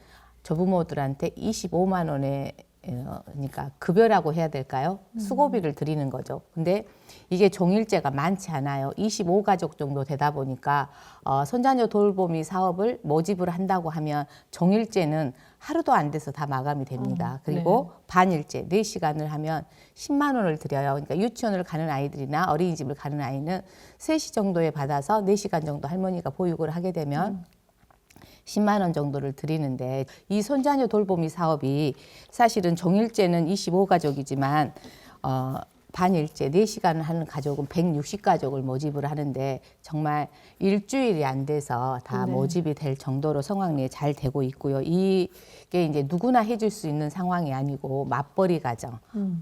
조부모들한테 25만 원의 그러니까 급여라고 해야 될까요? 수고비를 드리는 거죠. 근데 이게 종일제가 많지 않아요. 25가족 정도 되다 보니까 손자녀 돌보미 사업을 모집을 한다고 하면 종일제는 하루도 안 돼서 다 마감이 됩니다. 그리고 반일제 4시간을 하면 10만 원을 드려요. 그러니까 유치원을 가는 아이들이나 어린이집을 가는 아이는 3시 정도에 받아서 4시간 정도 할머니가 보육을 하게 되면 10만 원 정도를 드리는데 이 손자녀 돌보미 사업이 사실은 종일제는 25가족이지만 반일제 4시간을 하는 가족은 160가족을 모집을 하는데 정말 일주일이 안 돼서 다 모집이 될 정도로 상황이 잘 되고 있고요. 이게 이제 누구나 해줄 수 있는 상황이 아니고 맞벌이 가정,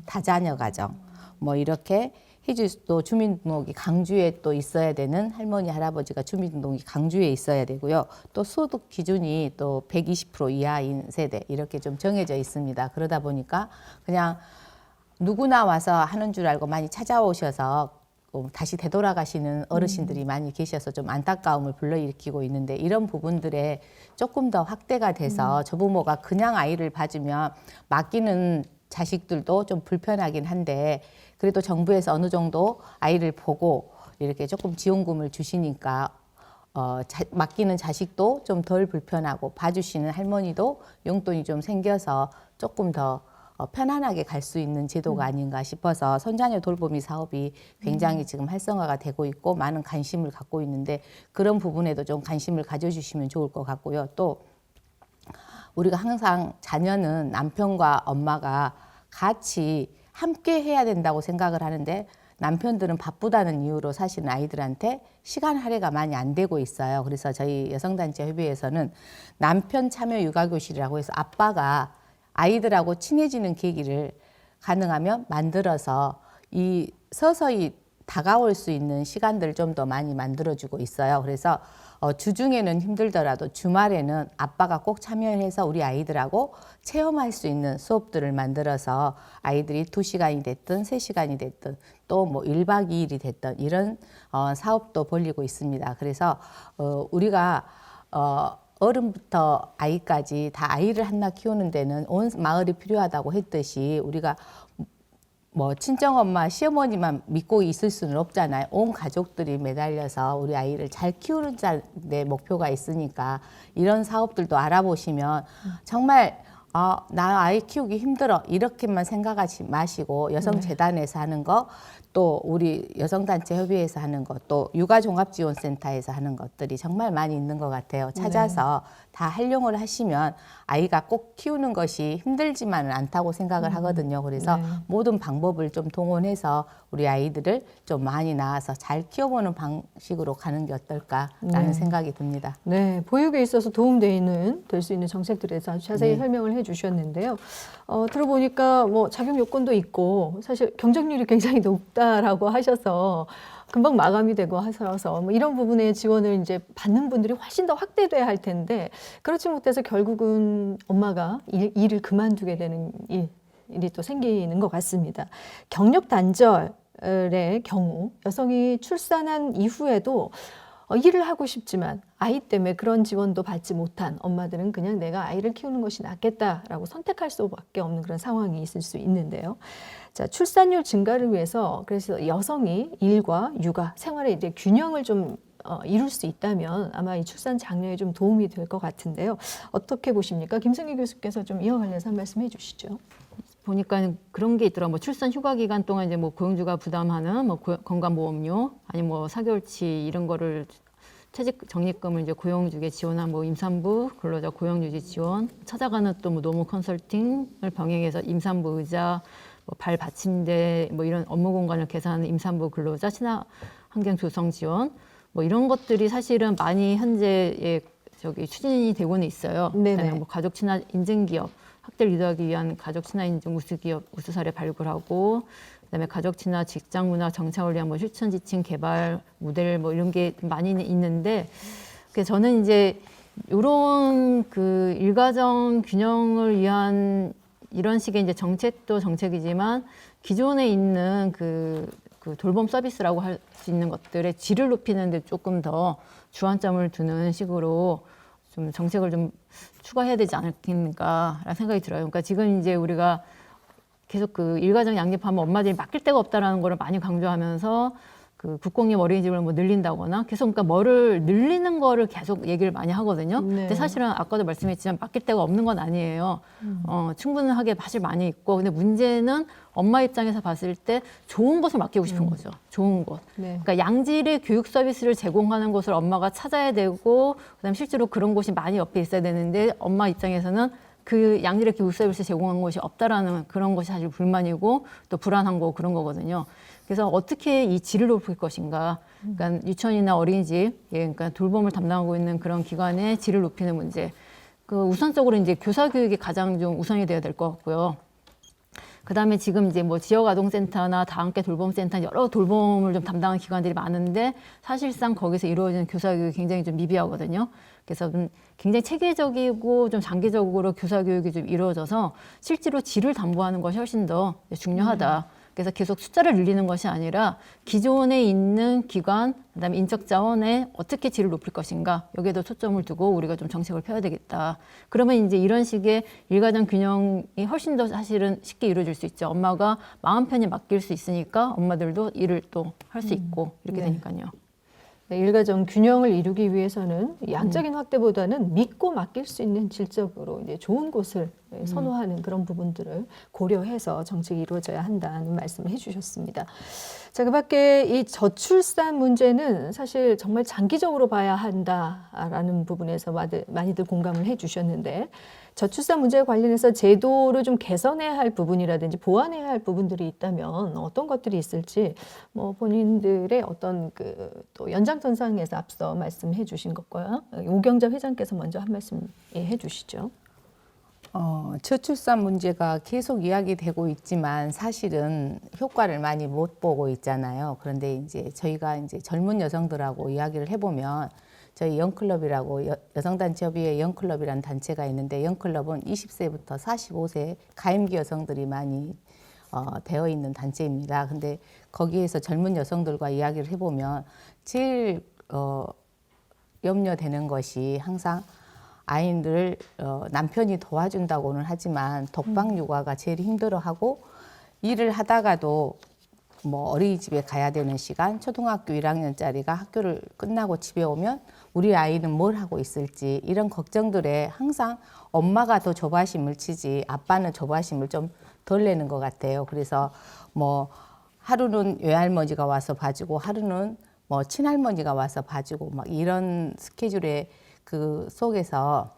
다자녀 가정 뭐 이렇게 해줄 또 주민등록이 강주에 또 있어야 되는 할머니 할아버지가 주민등록이 강주에 있어야 되고요. 또 소득 기준이 또 120% 이하인 세대 이렇게 좀 정해져 있습니다. 그러다 보니까 그냥 누구나 와서 하는 줄 알고 많이 찾아오셔서 다시 되돌아가시는 어르신들이 많이 계셔서 좀 안타까움을 불러일으키고 있는데 이런 부분들에 조금 더 확대가 돼서 조부모가 그냥 아이를 봐주면 맡기는 자식들도 좀 불편하긴 한데 그래도 정부에서 어느 정도 아이를 보고 이렇게 조금 지원금을 주시니까 맡기는 자식도 좀 덜 불편하고 봐주시는 할머니도 용돈이 좀 생겨서 조금 더 편안하게 갈 수 있는 제도가 아닌가 싶어서 손자녀 돌보미 사업이 굉장히 지금 활성화가 되고 있고 많은 관심을 갖고 있는데 그런 부분에도 좀 관심을 가져주시면 좋을 것 같고요. 또 우리가 항상 자녀는 남편과 엄마가 같이 함께 해야 된다고 생각을 하는데 남편들은 바쁘다는 이유로 사실은 아이들한테 시간 할애가 많이 안 되고 있어요. 그래서 저희 여성단체 협의회에서는 남편 참여 육아교실이라고 해서 아빠가 아이들하고 친해지는 계기를 가능하면 만들어서 이 서서히 다가올 수 있는 시간들을 좀 더 많이 만들어주고 있어요. 그래서 주중에는 힘들더라도 주말에는 아빠가 꼭 참여해서 우리 아이들하고 체험할 수 있는 수업들을 만들어서 아이들이 2시간이 됐든 3시간이 됐든 또 뭐 1박 2일이 됐든 이런 사업도 벌리고 있습니다. 그래서 우리가 어른부터 아이까지 다 아이를 하나 키우는 데는 온 마을이 필요하다고 했듯이 우리가 뭐 친정엄마, 시어머니만 믿고 있을 수는 없잖아요. 온 가족들이 매달려서 우리 아이를 잘 키우는 데 목표가 있으니까 이런 사업들도 알아보시면 정말 나 아이 키우기 힘들어 이렇게만 생각하지 마시고 여성재단에서 하는 거 또 우리 여성단체 협의회에서 하는 것 또 육아종합지원센터에서 하는 것들이 정말 많이 있는 것 같아요. 찾아서 다 활용을 하시면 아이가 꼭 키우는 것이 힘들지만은 않다고 생각을 하거든요. 그래서 모든 방법을 좀 동원해서 우리 아이들을 좀 많이 낳아서 잘 키워보는 방식으로 가는 게 어떨까라는 생각이 듭니다. 네, 보육에 있어서 도움되는 될 수 있는 정책들에 대해서 아주 자세히 설명을 해주셨는데요. 들어보니까 뭐 자격 요건도 있고 사실 경쟁률이 굉장히 높다라고 하셔서 금방 마감이 되고 하셔서 뭐 이런 부분의 지원을 이제 받는 분들이 훨씬 더 확대돼야 할 텐데 그렇지 못해서 결국은 엄마가 일을 그만두게 되는 일이 또 생기는 것 같습니다. 경력 단절의 경우 여성이 출산한 이후에도 일을 하고 싶지만 아이 때문에 그런 지원도 받지 못한 엄마들은 그냥 내가 아이를 키우는 것이 낫겠다라고 선택할 수밖에 없는 그런 상황이 있을 수 있는데요. 자, 출산율 증가를 위해서 그래서 여성이 일과 육아, 생활의 이제 균형을 좀 이룰 수 있다면 아마 이 출산 장려에 좀 도움이 될 것 같은데요. 어떻게 보십니까? 김승희 교수께서 좀 이와 관련해서 한 말씀 해주시죠. 보니까 그런 게 있더라고요. 뭐 출산 휴가 기간 동안 이제 뭐 고용주가 부담하는 뭐 건강보험료 아니 뭐 4개월치 이런 거를 퇴직 적립금을 이제 고용주에게 지원한 뭐 임산부 근로자 고용유지 지원 찾아가는 또 뭐 노무 컨설팅을 병행해서 임산부 의자 뭐 발 받침대 뭐 이런 업무 공간을 계산하는 임산부 근로자 친화 환경 조성 지원 뭐 이런 것들이 사실은 많이 현재 추진이 되고는 있어요. 그다음에 뭐 가족 친화 인증 기업 확대를 유도하기 위한 가족 친화 인증 우수 기업 우수 사례 발굴하고 그다음에 가족 친화 직장 문화 정착을 위한 뭐 실천 지침 개발 모델 뭐 이런 게 많이 있는데 그래서 저는 이제 이런 그 일가정 균형을 위한 이런 식의 이제 정책도 정책이지만 기존에 있는 그 돌봄 서비스라고 할 수 있는 것들의 질을 높이는 데 조금 더 주안점을 두는 식으로 좀 정책을 좀 추가해야 되지 않겠는가라는 생각이 들어요. 그러니까 지금 이제 우리가 계속 그 일가정 양립하면 엄마들이 맡길 데가 없다라는 거를 많이 강조하면서 그 국공립 어린이집을 뭐 늘린다거나 계속 그러니까 뭐를 늘리는 거를 계속 얘기를 많이 하거든요. 근데 사실은 아까도 말씀했지만 맡길 데가 없는 건 아니에요. 충분하게 사실 많이 있고 근데 문제는 엄마 입장에서 봤을 때 좋은 곳을 맡기고 싶은 거죠. 좋은 곳. 그러니까 양질의 교육 서비스를 제공하는 곳을 엄마가 찾아야 되고 그다음에 실제로 그런 곳이 많이 옆에 있어야 되는데 엄마 입장에서는 그 양질의 교육 서비스 제공하는 곳이 없다라는 그런 것이 사실 불만이고 또 불안한 거 그런 거거든요. 그래서 어떻게 이 질을 높일 것인가. 그러니까 유치원이나 어린이집, 그러니까 돌봄을 담당하고 있는 그런 기관의 질을 높이는 문제. 그 우선적으로 이제 교사 교육이 가장 좀 우선이 되어야 될 것 같고요. 그다음에 지금 이제 뭐 지역아동센터나 다함께 돌봄센터 여러 돌봄을 좀 담당하는 기관들이 많은데 사실상 거기서 이루어지는 교사 교육이 굉장히 좀 미비하거든요. 그래서 굉장히 체계적이고 좀 장기적으로 교사 교육이 좀 이루어져서 실제로 질을 담보하는 것이 훨씬 더 중요하다. 그래서 계속 숫자를 늘리는 것이 아니라 기존에 있는 기관, 그다음에 인적 자원에 어떻게 질을 높일 것인가 여기에도 초점을 두고 우리가 좀 정책을 펴야 되겠다. 그러면 이제 이런 식의 일가정 균형이 훨씬 더 사실은 쉽게 이루어질 수 있죠. 엄마가 마음 편히 맡길 수 있으니까 엄마들도 일을 또 할 수 있고 이렇게 되니까요. 네, 일가정 균형을 이루기 위해서는 양적인 확대보다는 믿고 맡길 수 있는 질적으로 이제 좋은 곳을 선호하는 그런 부분들을 고려해서 정책이 이루어져야 한다는 말씀을 해주셨습니다. 자, 그밖에 이 저출산 문제는 사실 정말 장기적으로 봐야 한다라는 부분에서 많이들 공감을 해주셨는데 저출산 문제에 관련해서 제도를 좀 개선해야 할 부분이라든지 보완해야 할 부분들이 있다면 어떤 것들이 있을지 뭐 본인들의 어떤 그 또 연장선상에서 앞서 말씀해 주신 것과 오경자 회장께서 먼저 한 말씀 해주시죠. 저출산 문제가 계속 이야기되고 있지만 사실은 효과를 많이 못 보고 있잖아요. 그런데 이제 저희가 이제 젊은 여성들하고 이야기를 해보면 저희 영클럽이라고 여성단체협의회 영클럽이라는 단체가 있는데 영클럽은 20세부터 45세 가임기 여성들이 많이 되어 있는 단체입니다. 근데 거기에서 젊은 여성들과 이야기를 해보면 제일 염려되는 것이 항상 아이를 남편이 도와준다고는 하지만 독박 육아가 제일 힘들어하고 일을 하다가도 뭐 어린이집에 가야 되는 시간, 초등학교 1학년짜리가 학교를 끝나고 집에 오면 우리 아이는 뭘 하고 있을지 이런 걱정들에 항상 엄마가 더 조바심을 치지 아빠는 조바심을 좀 덜 내는 것 같아요. 그래서 뭐 하루는 외할머니가 와서 봐주고 하루는 뭐 친할머니가 와서 봐주고 막 이런 스케줄에 그 속에서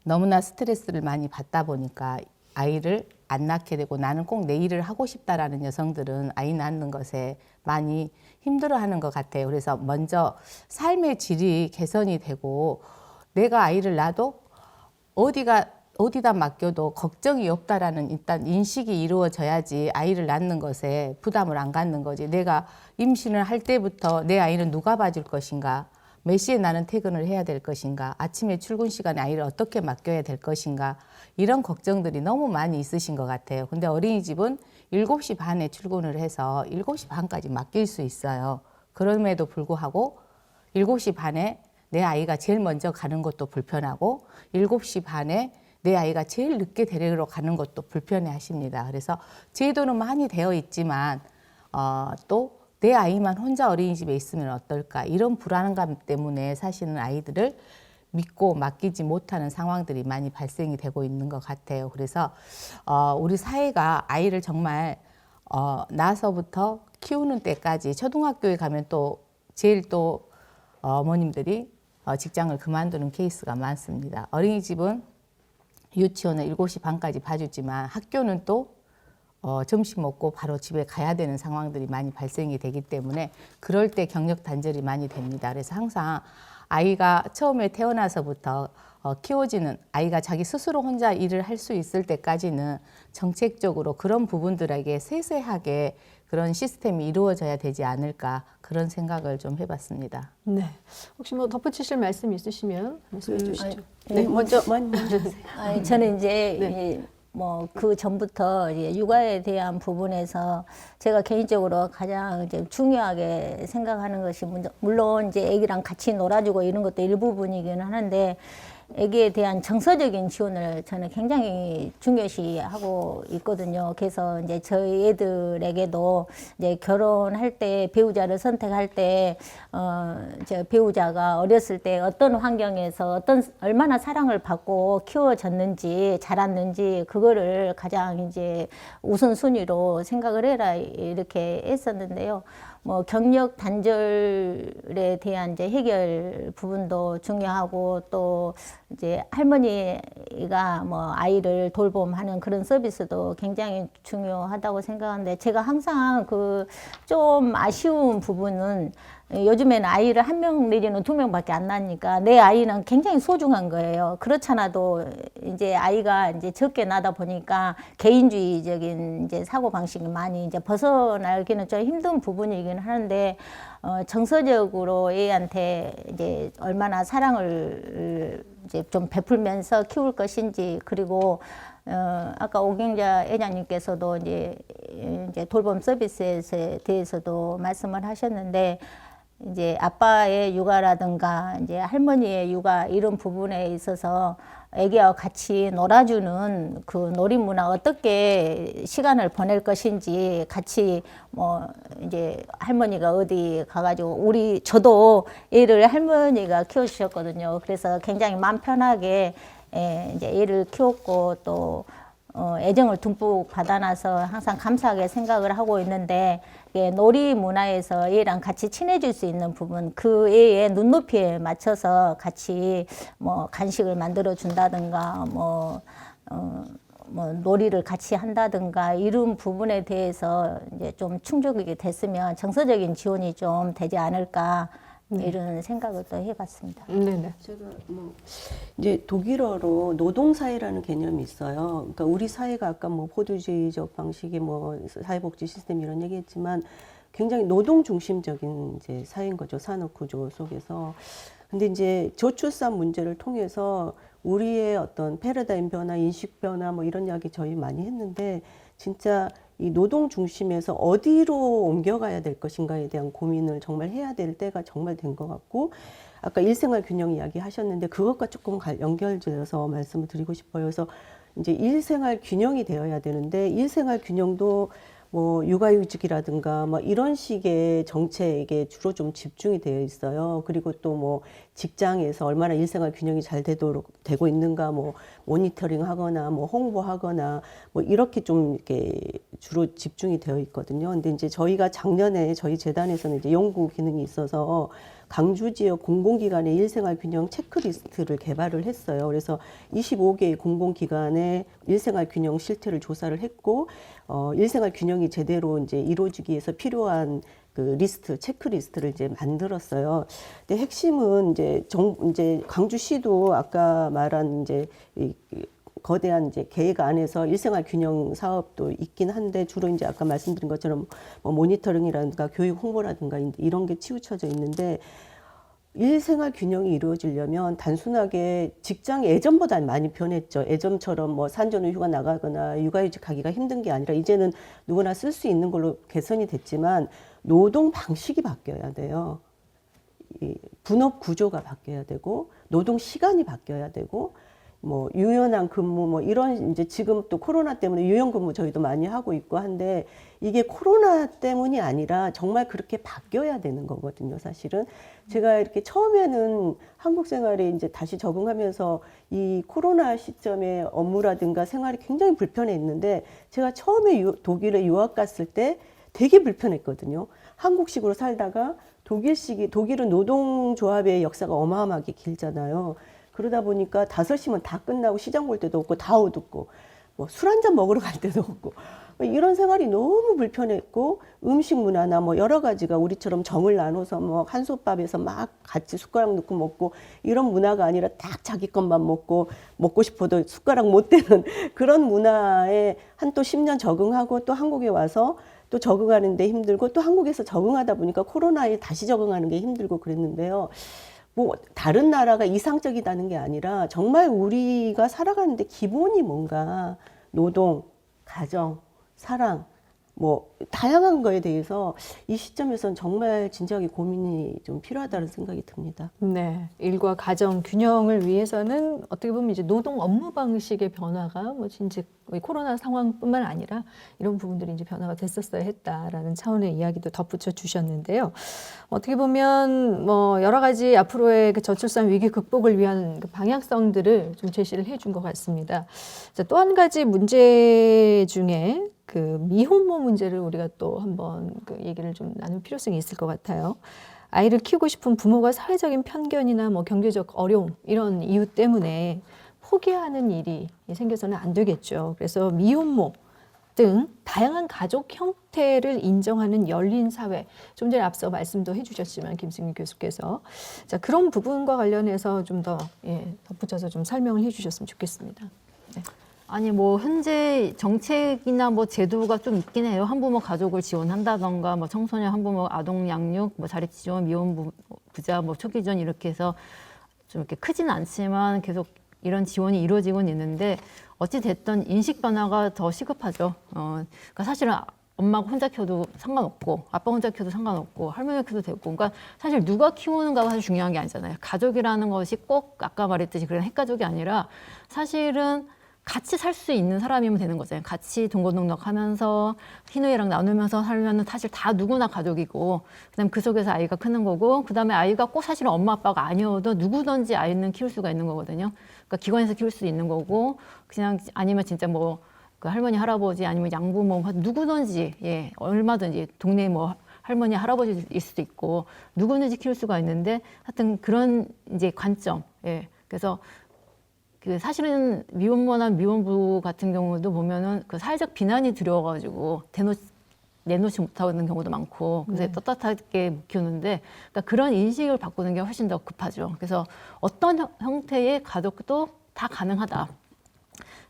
너무나 스트레스를 많이 받다 보니까 아이를 안 낳게 되고 나는 꼭 내 일을 하고 싶다라는 여성들은 아이 낳는 것에 많이 힘들어하는 것 같아요. 그래서 먼저 삶의 질이 개선이 되고 내가 아이를 낳아도 어디다 맡겨도 걱정이 없다라는 일단 인식이 이루어져야지 아이를 낳는 것에 부담을 안 갖는 거지. 내가 임신을 할 때부터 내 아이는 누가 봐줄 것인가, 몇 시에 나는 퇴근을 해야 될 것인가, 아침에 출근 시간에 아이를 어떻게 맡겨야 될 것인가 이런 걱정들이 너무 많이 있으신 것 같아요. 근데 어린이집은 7시 반에 출근을 해서 7시 반까지 맡길 수 있어요. 그럼에도 불구하고 7시 반에 내 아이가 제일 먼저 가는 것도 불편하고 7시 반에 내 아이가 제일 늦게 데리러 가는 것도 불편해 하십니다. 그래서 제도는 많이 되어 있지만 또 내 아이만 혼자 어린이집에 있으면 어떨까 이런 불안감 때문에 사실은 아이들을 믿고 맡기지 못하는 상황들이 많이 발생이 되고 있는 것 같아요. 그래서 우리 사회가 아이를 정말 낳아서부터 키우는 때까지 초등학교에 가면 또 제일 또 어머님들이 직장을 그만두는 케이스가 많습니다. 어린이집은 유치원은 7시 반까지 봐주지만 학교는 또 점심 먹고 바로 집에 가야 되는 상황들이 많이 발생이 되기 때문에 그럴 때 경력 단절이 많이 됩니다. 그래서 항상 아이가 처음에 태어나서부터 키워지는 아이가 자기 스스로 혼자 일을 할 수 있을 때까지는 정책적으로 그런 부분들에게 세세하게 그런 시스템이 이루어져야 되지 않을까 그런 생각을 좀 해봤습니다. 네, 혹시 뭐 덧붙이실 말씀 있으시면 말씀해 주시죠. 네, 먼저 저는 이제 네. 뭐 그 전부터 이제 육아에 대한 부분에서 제가 개인적으로 가장 이제 중요하게 생각하는 것이 물론 이제 아기랑 같이 놀아주고 이런 것도 일부분이기는 하는데 아기에 대한 정서적인 지원을 저는 굉장히 중요시하고 있거든요. 그래서 이제 저희 애들에게도 이제 결혼할 때 배우자를 선택할 때 저 배우자가 어렸을 때 어떤 환경에서 얼마나 사랑을 받고 키워졌는지 자랐는지 그거를 가장 이제 우선순위로 생각을 해라 이렇게 했었는데요. 뭐 경력 단절에 대한 이제 해결 부분도 중요하고 또 이제 할머니가 뭐 아이를 돌봄하는 그런 서비스도 굉장히 중요하다고 생각하는데 제가 항상 그 좀 아쉬운 부분은 요즘에는 아이를 1명 내지는 2명밖에 안 낳으니까 내 아이는 굉장히 소중한 거예요. 그렇잖아도 이제 아이가 이제 적게 낳다 보니까 개인주의적인 이제 사고 방식이 많이 이제 벗어나기는 좀 힘든 부분이긴 하는데 정서적으로 애한테 이제 얼마나 사랑을 이제 좀 베풀면서 키울 것인지 그리고 아까 오경자 회장님께서도 이제 이제 돌봄 서비스에 대해서도 말씀을 하셨는데 이제 아빠의 육아라든가 이제 할머니의 육아 이런 부분에 있어서 아기와 같이 놀아주는 그 놀이 문화 어떻게 시간을 보낼 것인지 같이 뭐 이제 할머니가 어디 가가지고 저도 애를 할머니가 키워주셨거든요. 그래서 굉장히 마음 편하게 이제 애를 키웠고 또 애정을 듬뿍 받아놔서 항상 감사하게 생각을 하고 있는데 놀이 문화에서 애랑 같이 친해질 수 있는 부분 그 애의 눈높이에 맞춰서 같이 뭐 간식을 만들어 준다든가 뭐 놀이를 같이 한다든가 이런 부분에 대해서 이제 좀 충족이 됐으면 정서적인 지원이 좀 되지 않을까 이런 생각을 또 해봤습니다. 네네. 제가 뭐 이제 독일어로 노동사회라는 개념이 있어요. 그러니까 우리 사회가 아까 뭐 포도주의적 방식의 뭐 사회복지 시스템 이런 얘기했지만 굉장히 노동 중심적인 이제 사회인 거죠. 산업 구조 속에서. 근데 이제 저출산 문제를 통해서 우리의 어떤 패러다임 변화, 인식 변화 뭐 이런 이야기 저희 많이 했는데 진짜 이 노동 중심에서 어디로 옮겨가야 될 것인가에 대한 고민을 정말 해야 될 때가 정말 된 것 같고 아까 일생활 균형 이야기 하셨는데 그것과 조금 연결되어서 말씀을 드리고 싶어요. 그래서 이제 일생활 균형이 되어야 되는데 일생활 균형도 뭐 육아휴직이라든가 뭐 이런 식의 정책에 주로 좀 집중이 되어 있어요. 그리고 또 뭐 직장에서 얼마나 일생활 균형이 잘 되고 있는가 뭐 모니터링 하거나 뭐 홍보하거나 뭐 이렇게 좀 이렇게 주로 집중이 되어 있거든요. 근데 이제 저희가 작년에 저희 재단에서는 이제 연구 기능이 있어서 강주 지역 공공기관의 일생활 균형 체크리스트를 개발을 했어요. 그래서 25개의 공공기관의 일생활 균형 실태를 조사를 했고, 일생활 균형이 제대로 이제 이루어지기 위해서 필요한 그 리스트, 체크리스트를 이제 만들었어요. 근데 핵심은 이제 광주시도 아까 말한 이제 이 거대한 이제 계획 안에서 일생활 균형 사업도 있긴 한데 주로 이제 아까 말씀드린 것처럼 뭐 모니터링이라든가 교육 홍보라든가 이런 게 치우쳐져 있는데 일생활 균형이 이루어지려면 단순하게 직장이 예전보다 많이 변했죠. 예전처럼 뭐 산전후 휴가 나가거나 육아휴직하기가 힘든 게 아니라 이제는 누구나 쓸 수 있는 걸로 개선이 됐지만 노동 방식이 바뀌어야 돼요. 이 분업 구조가 바뀌어야 되고 노동 시간이 바뀌어야 되고 뭐 유연한 근무 뭐 이런 이제 지금 또 코로나 때문에 유연 근무 저희도 많이 하고 있고 한데 이게 코로나 때문이 아니라 정말 그렇게 바뀌어야 되는 거거든요. 사실은 제가 이렇게 처음에는 한국 생활에 이제 다시 적응하면서 이 코로나 시점에 업무라든가 생활이 굉장히 불편했는데 제가 처음에 독일에 유학 갔을 때 되게 불편했거든요. 한국식으로 살다가 독일은 노동조합의 역사가 어마어마하게 길잖아요. 그러다 보니까 5시면 다 끝나고 시장 볼 때도 없고 다 어둡고 뭐 술 한잔 먹으러 갈 때도 없고 이런 생활이 너무 불편했고 음식 문화나 뭐 여러 가지가 우리처럼 정을 나눠서 뭐 한솥밥에서 막 같이 숟가락 넣고 먹고 이런 문화가 아니라 딱 자기 것만 먹고 싶어도 숟가락 못 대는 그런 문화에 한 또 10년 적응하고 또 한국에 와서 또 적응하는데 힘들고 또 한국에서 적응하다 보니까 코로나에 다시 적응하는 게 힘들고 그랬는데요. 뭐 다른 나라가 이상적이다는 게 아니라 정말 우리가 살아가는데 기본이 뭔가 노동, 가정, 사랑 뭐 다양한 거에 대해서 이 시점에서는 정말 진지하게 고민이 좀 필요하다는 생각이 듭니다. 네, 일과 가정 균형을 위해서는 어떻게 보면 이제 노동 업무 방식의 변화가 뭐 진짜 코로나 상황뿐만 아니라 이런 부분들이 이제 변화가 됐었어야 했다라는 차원의 이야기도 덧붙여 주셨는데요. 어떻게 보면 뭐 여러 가지 앞으로의 그 저출산 위기 극복을 위한 그 방향성들을 좀 제시를 해준 것 같습니다. 또 한 가지 문제 중에 그 미혼모 문제를 우리가 또 한번 그 얘기를 좀 나눌 필요성이 있을 것 같아요. 아이를 키우고 싶은 부모가 사회적인 편견이나 뭐 경제적 어려움 이런 이유 때문에 포기하는 일이 생겨서는 안 되겠죠. 그래서 미혼모 등 다양한 가족 형태를 인정하는 열린 사회, 좀 전에 앞서 말씀도 해주셨지만 김승민 교수께서 자 그런 부분과 관련해서 좀 더 덧붙여서 좀 설명을 해주셨으면 좋겠습니다. 네. 아니 뭐 현재 정책이나 뭐 제도가 좀 있긴 해요. 한부모 가족을 지원한다던가 뭐 청소년 한부모 아동 양육 뭐 자립 지원 미혼 부자 뭐 초기 지원 이렇게 해서 좀 이렇게 크지는 않지만 계속 이런 지원이 이루어지고는 있는데 어찌 됐든 인식 변화가 더 시급하죠. 그러니까 사실은 엄마가 혼자 키워도 상관없고 아빠 혼자 키워도 상관없고 할머니가 키워도 되고 그러니까 사실 누가 키우는가가 사실 중요한 게 아니잖아요. 가족이라는 것이 꼭 아까 말했듯이 그런 핵가족이 아니라 사실은 같이 살 수 있는 사람이면 되는 거잖아요. 같이 동고동락하면서 희노애락 나누면서 살면은 사실 다 누구나 가족이고 그다음 그 속에서 아이가 크는 거고 그다음에 아이가 꼭 사실은 엄마 아빠가 아니어도 누구든지 아이는 키울 수가 있는 거거든요. 그러니까 기관에서 키울 수 있는 거고 그냥 아니면 진짜 뭐 그 할머니 할아버지 아니면 양부모 누구든지 예 얼마든지 동네 뭐 할머니 할아버지일 수도 있고 누구든지 키울 수가 있는데 하여튼 그런 이제 관점 예 그래서 그 사실은 미혼모나 미혼부 같은 경우도 보면은 그 사회적 비난이 두려워가지고 내놓지 못하는 경우도 많고 그래서 떳떳하게 못 키우는데 그러니까 그런 인식을 바꾸는 게 훨씬 더 급하죠. 그래서 어떤 형태의 가족도 다 가능하다.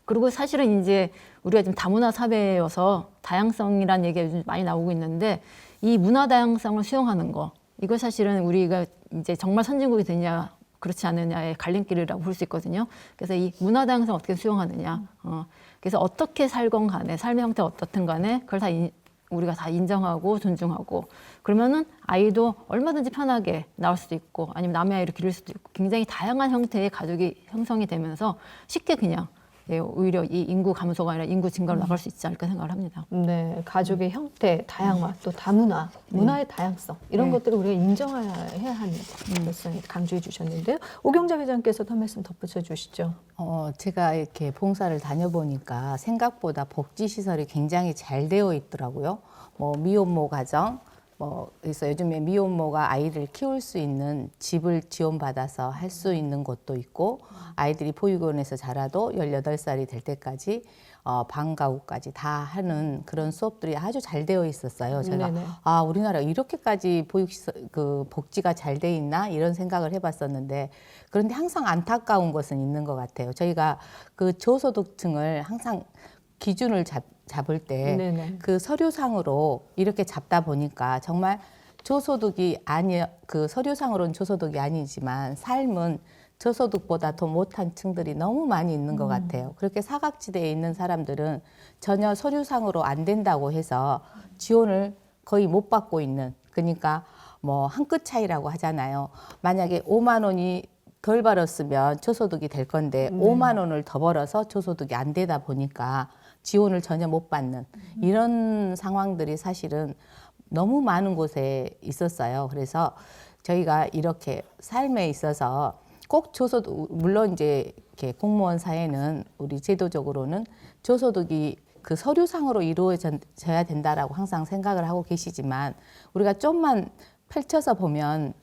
그리고 사실은 이제 우리가 지금 다문화 사회여서 다양성이라는 얘기가 요즘 많이 나오고 있는데 이 문화 다양성을 수용하는 거 이거 사실은 우리가 이제 정말 선진국이 되냐 그렇지 않느냐의 갈림길이라고 볼 수 있거든요. 그래서 이 문화 다양성 어떻게 수용하느냐. 그래서 어떻게 살건 간에 삶의 형태 어떻든 간에 그걸 다 우리가 다 인정하고 존중하고 그러면은 아이도 얼마든지 편하게 낳을 수도 있고 아니면 남의 아이를 기를 수도 있고 굉장히 다양한 형태의 가족이 형성이 되면서 쉽게 그냥 예, 오히려 이 인구 감소가 아니라 인구 증가로 나갈 수 있지 않을까 생각을 합니다. 네, 가족의 형태, 다양화, 또 다문화, 문화의 다양성 이런 것들을 우리가 인정해야 하는 것을 강조해 주셨는데요. 오경자 회장께서도 한 말씀 덧붙여 주시죠. 제가 이렇게 봉사를 다녀보니까 생각보다 복지시설이 굉장히 잘 되어 있더라고요. 뭐 미혼모 가정, 그래서 요즘에 미혼모가 아이를 키울 수 있는 집을 지원받아서 할 수 있는 곳도 있고 아이들이 보육원에서 자라도 18살이 될 때까지 방과후까지 다 하는 그런 수업들이 아주 잘 되어 있었어요. 제가 네네. 우리나라 이렇게까지 복지가 잘 돼 있나 이런 생각을 해봤었는데 그런데 항상 안타까운 것은 있는 것 같아요. 저희가 그 저소득층을 항상 기준을 잡을 때 네네. 그 서류상으로 이렇게 잡다 보니까 정말 그 서류상으로는 저소득이 아니지만 삶은 저소득보다 더 못한 층들이 너무 많이 있는 것 같아요. 그렇게 사각지대에 있는 사람들은 전혀 서류상으로 안 된다고 해서 지원을 거의 못 받고 있는 그러니까 뭐 한 끗 차이라고 하잖아요. 만약에 5만 원이 덜 벌었으면 저소득이 될 건데 5만 원을 더 벌어서 저소득이 안 되다 보니까 지원을 전혀 못 받는 이런 상황들이 사실은 너무 많은 곳에 있었어요. 그래서 저희가 이렇게 삶에 있어서 꼭 저소득 물론 이제 이렇게 공무원 사회는 우리 제도적으로는 저소득이 그 서류상으로 이루어져야 된다라고 항상 생각을 하고 계시지만 우리가 좀만 펼쳐서 보면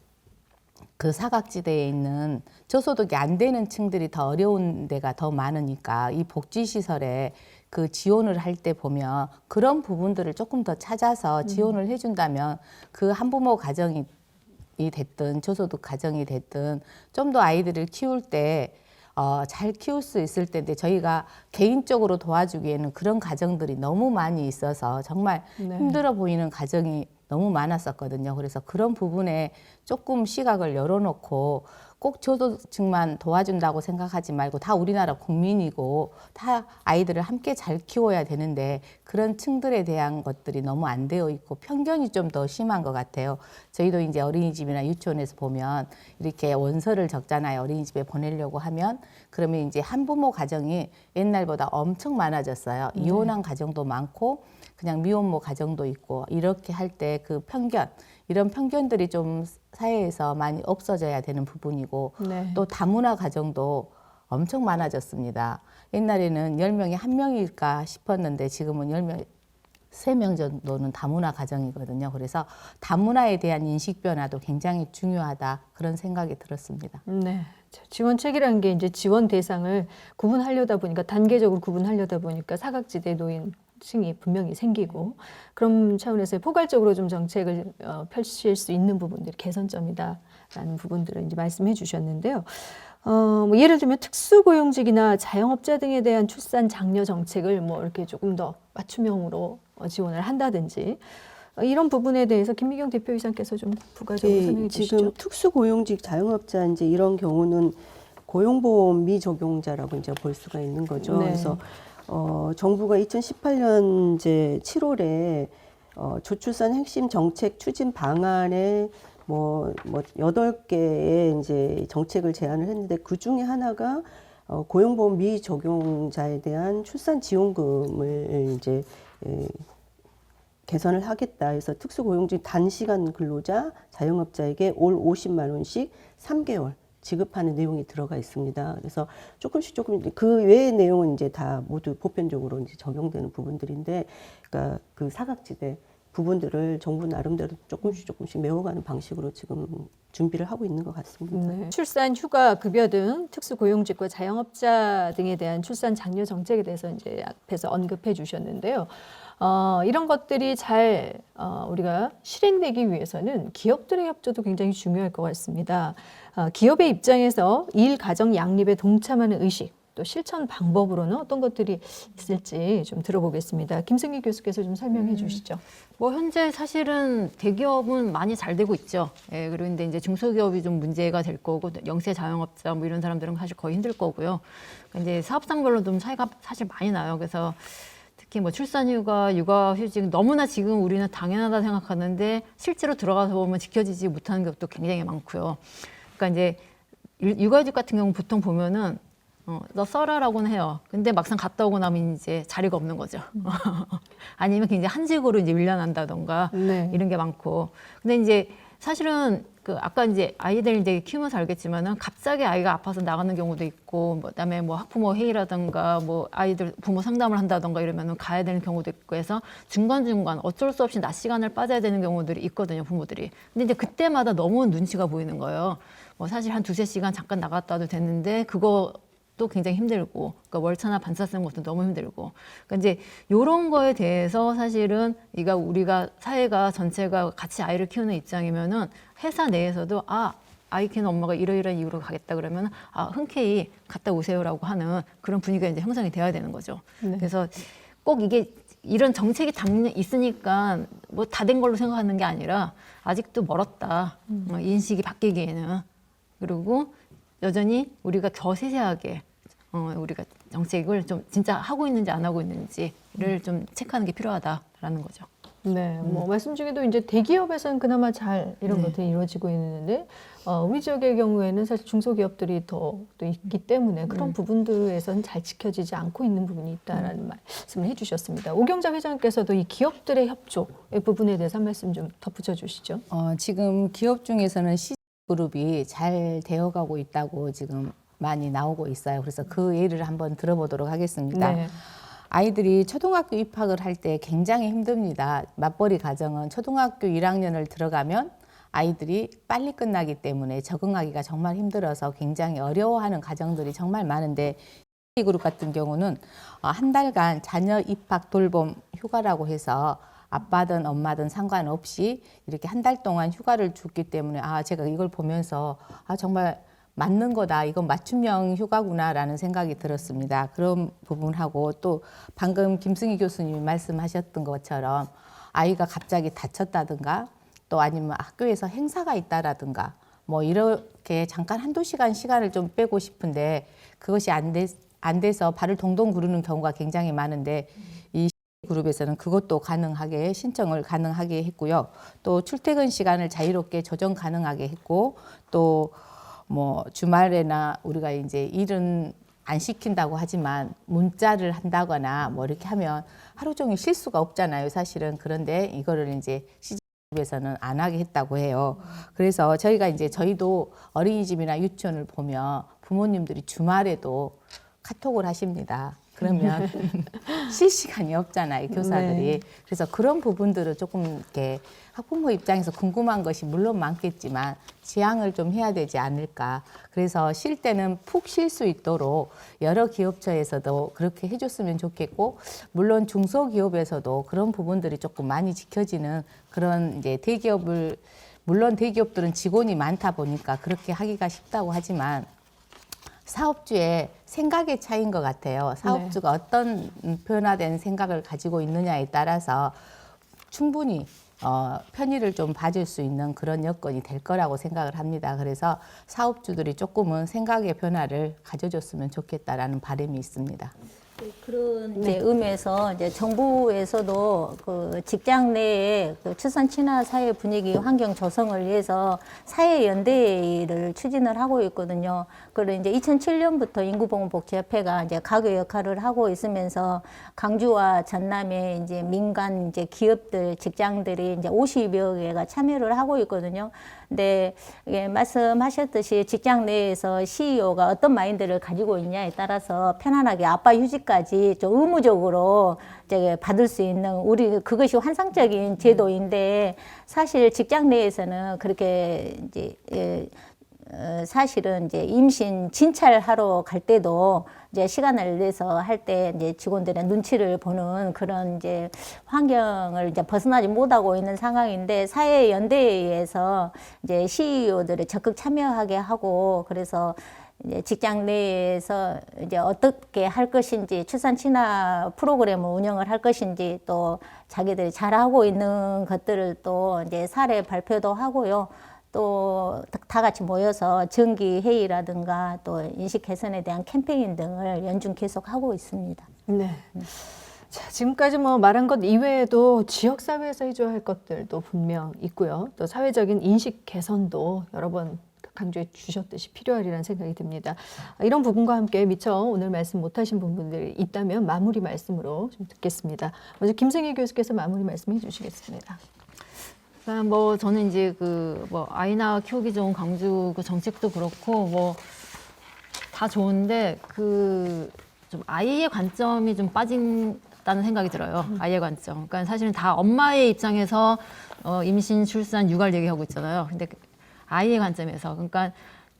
그 사각지대에 있는 저소득이 안 되는 층들이 더 어려운 데가 더 많으니까 이 복지시설에 그 지원을 할 때 보면 그런 부분들을 조금 더 찾아서 지원을 해준다면 그 한부모 가정이 됐든 저소득 가정이 됐든 좀 더 아이들을 키울 때 잘 키울 수 있을 텐데 저희가 개인적으로 도와주기에는 그런 가정들이 너무 많이 있어서 정말 힘들어 보이는 가정이 너무 많았었거든요. 그래서 그런 부분에 조금 시각을 열어놓고 꼭 저소득층만 도와준다고 생각하지 말고 다 우리나라 국민이고 다 아이들을 함께 잘 키워야 되는데 그런 층들에 대한 것들이 너무 안 되어 있고 편견이 좀 더 심한 것 같아요. 저희도 이제 어린이집이나 유치원에서 보면 이렇게 원서를 적잖아요. 어린이집에 보내려고 하면 그러면 이제 한부모 가정이 옛날보다 엄청 많아졌어요. 이혼한 가정도 많고 그냥 미혼모 가정도 있고 이렇게 할 때 그 편견 이런 편견들이 좀 사회에서 많이 없어져야 되는 부분이고 또 다문화 가정도 엄청 많아졌습니다. 옛날에는 10명에 1명일까 싶었는데 지금은 10명, 3명 정도는 다문화 가정이거든요. 그래서 다문화에 대한 인식 변화도 굉장히 중요하다 그런 생각이 들었습니다. 네. 지원책이라는 게 이제 지원 대상을 구분하려다 보니까 단계적으로 구분하려다 보니까 사각지대 노인 층이 분명히 생기고 그런 차원에서 포괄적으로 좀 정책을 펼칠 수 있는 부분들이 개선점이다라는 부분들을 이제 말씀해 주셨는데요. 뭐 예를 들면 특수고용직이나 자영업자 등에 대한 출산 장려 정책을 뭐 이렇게 조금 더 맞춤형으로 지원을 한다든지 이런 부분에 대해서 김미경 대표이사께서 좀 부가적으로 설명해 주시죠. 지금 특수고용직 자영업자 이제 이런 경우는 고용보험 미적용자라고 이제 볼 수가 있는 거죠. 네. 그래서 정부가 2018년 이제 7월에 저출산 핵심 정책 추진 방안에 뭐 8개의 이제 정책을 제안을 했는데 그 중에 하나가 고용보험 미적용자에 대한 출산 지원금을 이제 개선을 하겠다 해서 특수고용중 단시간 근로자, 자영업자에게 올 50만 원씩 3개월 지급하는 내용이 들어가 있습니다. 그래서 조금 그 외의 내용은 이제 다 모두 보편적으로 이제 적용되는 부분들인데, 그러니까 그 사각지대 부분들을 정부 나름대로 조금씩 메워가는 방식으로 지금 준비를 하고 있는 것 같습니다. 네. 출산 휴가 급여 등 특수고용직과 자영업자 등에 대한 출산 장려 정책에 대해서 이제 앞에서 언급해 주셨는데요. 이런 것들이 잘 우리가 실행되기 위해서는 기업들의 협조도 굉장히 중요할 것 같습니다. 기업의 입장에서 일 가정 양립에 동참하는 의식, 또 실천 방법으로는 어떤 것들이 있을지 좀 들어보겠습니다. 김승희 교수께서 좀 설명해 주시죠. 뭐 현재 사실은 대기업은 많이 잘 되고 있죠. 예, 그런데 이제 중소기업이 좀 문제가 될 거고, 영세 자영업자 뭐 이런 사람들은 사실 거의 힘들 거고요. 그러니까 이제 사업장별로 좀 차이가 사실 많이 나요. 그래서 특히 뭐 출산휴가, 육아휴직 너무나 지금 우리는 당연하다 생각하는데 실제로 들어가서 보면 지켜지지 못하는 것도 굉장히 많고요. 그러니까 이제 육아휴직 같은 경우 보통 보면은 너 써라라고는 해요. 근데 막상 갔다 오고 나면 이제 자리가 없는 거죠. 아니면 굉장히 한직으로 이제 밀려난다던가 네. 이런 게 많고. 근데 이제 사실은 그 아까 이제 아이들 이제 키우면서 알겠지만은 갑자기 아이가 아파서 나가는 경우도 있고, 뭐 그다음에 뭐 학부모 회의라든가 뭐 아이들 부모 상담을 한다던가 이러면은 가야 되는 경우도 있고 해서 중간중간 어쩔 수 없이 낮 시간을 빠져야 되는 경우들이 있거든요, 부모들이. 근데 이제 그때마다 너무 눈치가 보이는 거예요. 뭐 사실 한 2~3시간 잠깐 나갔다 와도 됐는데 그거 또 굉장히 힘들고, 그러니까 월차나 반차 쓰는 것도 너무 힘들고, 그러니까 이제 이런 거에 대해서 사실은 우리가 사회가 전체가 같이 아이를 키우는 입장이면은 회사 내에서도 아이 키우는 엄마가 이러이러한 이유로 가겠다 그러면 흔쾌히 갔다 오세요라고 하는 그런 분위기가 이제 형성이 돼야 되는 거죠. 네. 그래서 꼭 이게 이런 정책이 당연히 있으니까 뭐 다 된 걸로 생각하는 게 아니라 아직도 멀었다. 인식이 바뀌기에는. 그리고 여전히 우리가 더 세세하게 우리가 정책을 좀 진짜 하고 있는지 안 하고 있는지를 좀 체크하는 게 필요하다라는 거죠. 네, 뭐 말씀 중에도 이제 대기업에서는 그나마 잘 이런 것들이 이루어지고 있는데 우리 지역의 경우에는 사실 중소기업들이 더 또 있기 때문에 그런 부분들에서는 잘 지켜지지 않고 있는 부분이 있다라는 말씀을 해주셨습니다. 오경자 회장께서도 이 기업들의 협조의 부분에 대해서 한 말씀 좀 덧붙여 주시죠. 지금 기업 중에서는 C그룹이 잘 되어가고 있다고 지금 많이 나오고 있어요. 그래서 그 예를 한번 들어보도록 하겠습니다. 네. 아이들이 초등학교 입학을 할 때 굉장히 힘듭니다. 맞벌이 가정은 초등학교 1학년을 들어가면 아이들이 빨리 끝나기 때문에 적응하기가 정말 힘들어서 굉장히 어려워하는 가정들이 정말 많은데, C그룹 같은 경우는 한 달간 자녀 입학 돌봄 휴가라고 해서 아빠든 엄마든 상관없이 이렇게 한 달 동안 휴가를 줬기 때문에 제가 이걸 보면서 정말 맞는 거다. 이건 맞춤형 휴가구나라는 생각이 들었습니다. 그런 부분하고 또 방금 김승희 교수님이 말씀하셨던 것처럼 아이가 갑자기 다쳤다든가 또 아니면 학교에서 행사가 있다라든가 뭐 이렇게 잠깐 한두 시간 시간을 좀 빼고 싶은데 그것이 안 돼서 발을 동동 구르는 경우가 굉장히 많은데 이 그룹에서는 그것도 가능하게 신청을 가능하게 했고요. 또 출퇴근 시간을 자유롭게 조정 가능하게 했고 또 뭐 주말에나 우리가 이제 일은 안 시킨다고 하지만 문자를 한다거나 뭐 이렇게 하면 하루 종일 쉴 수가 없잖아요, 사실은. 그런데 이거를 이제 C집에서는 안 하게 했다고 해요. 그래서 저희도 어린이집이나 유치원을 보면 부모님들이 주말에도 카톡을 하십니다. 그러면 쉴 시간이 없잖아요, 교사들이. 네. 그래서 그런 부분들은 조금 이렇게 학부모 입장에서 궁금한 것이 물론 많겠지만 지양을 좀 해야 되지 않을까. 그래서 쉴 때는 푹 쉴 수 있도록 여러 기업처에서도 그렇게 해줬으면 좋겠고, 물론 중소기업에서도 그런 부분들이 조금 많이 지켜지는 그런 이제 물론 대기업들은 직원이 많다 보니까 그렇게 하기가 쉽다고 하지만 사업주의 생각의 차이인 것 같아요. 사업주가 어떤 변화된 생각을 가지고 있느냐에 따라서 충분히 편의를 좀 봐줄 수 있는 그런 여건이 될 거라고 생각을 합니다. 그래서 사업주들이 조금은 생각의 변화를 가져줬으면 좋겠다라는 바람이 있습니다. 그런 이제 의미에서 이제 정부에서도 그 직장 내에 그 출산 친화 사회 분위기 환경 조성을 위해서 사회 연대를 추진을 하고 있거든요. 그리고 이제 2007년부터 인구보건복지협회가 이제 가교 역할을 하고 있으면서 강주와 전남의 이제 민간 이제 기업들 직장들이 이제 50여 개가 참여를 하고 있거든요. 근데 이게 말씀하셨듯이 직장 내에서 CEO가 어떤 마인드를 가지고 있냐에 따라서 편안하게 아빠 휴직까지 좀 의무적으로 이제 받을 수 있는 우리 그것이 환상적인 제도인데 사실 직장 내에서는 그렇게 이제 사실은 이제 임신 진찰하러 갈 때도 이제 시간을 내서 할 때 이제 직원들의 눈치를 보는 그런 이제 환경을 이제 벗어나지 못하고 있는 상황인데 사회 연대에 의해서 이제 CEO들을 적극 참여하게 하고 그래서 이제 직장 내에서 이제 어떻게 할 것인지 출산 친화 프로그램을 운영을 할 것인지 또 자기들이 잘하고 있는 것들을 또 이제 사례 발표도 하고요. 또 다 같이 모여서 정기 회의라든가 또 인식 개선에 대한 캠페인 등을 연중 계속 하고 있습니다. 네. 자, 지금까지 뭐 말한 것 이외에도 지역 사회에서 해줘야 할 것들도 분명 있고요. 또 사회적인 인식 개선도 여러 번 강조해 주셨듯이 필요하리라는 생각이 듭니다. 이런 부분과 함께 미처 오늘 말씀 못하신 부분들이 있다면 마무리 말씀으로 좀 듣겠습니다. 먼저 김승희 교수께서 마무리 말씀해 주시겠습니다. 뭐 저는 이제 그 뭐 아이나 키우기 좋은 광주 그 정책도 그렇고 뭐 다 좋은데 그 좀 아이의 관점이 좀 빠진다는 생각이 들어요. 아이의 관점. 그러니까 사실은 다 엄마의 입장에서 임신, 출산, 육아를 얘기하고 있잖아요. 근데 아이의 관점에서 그러니까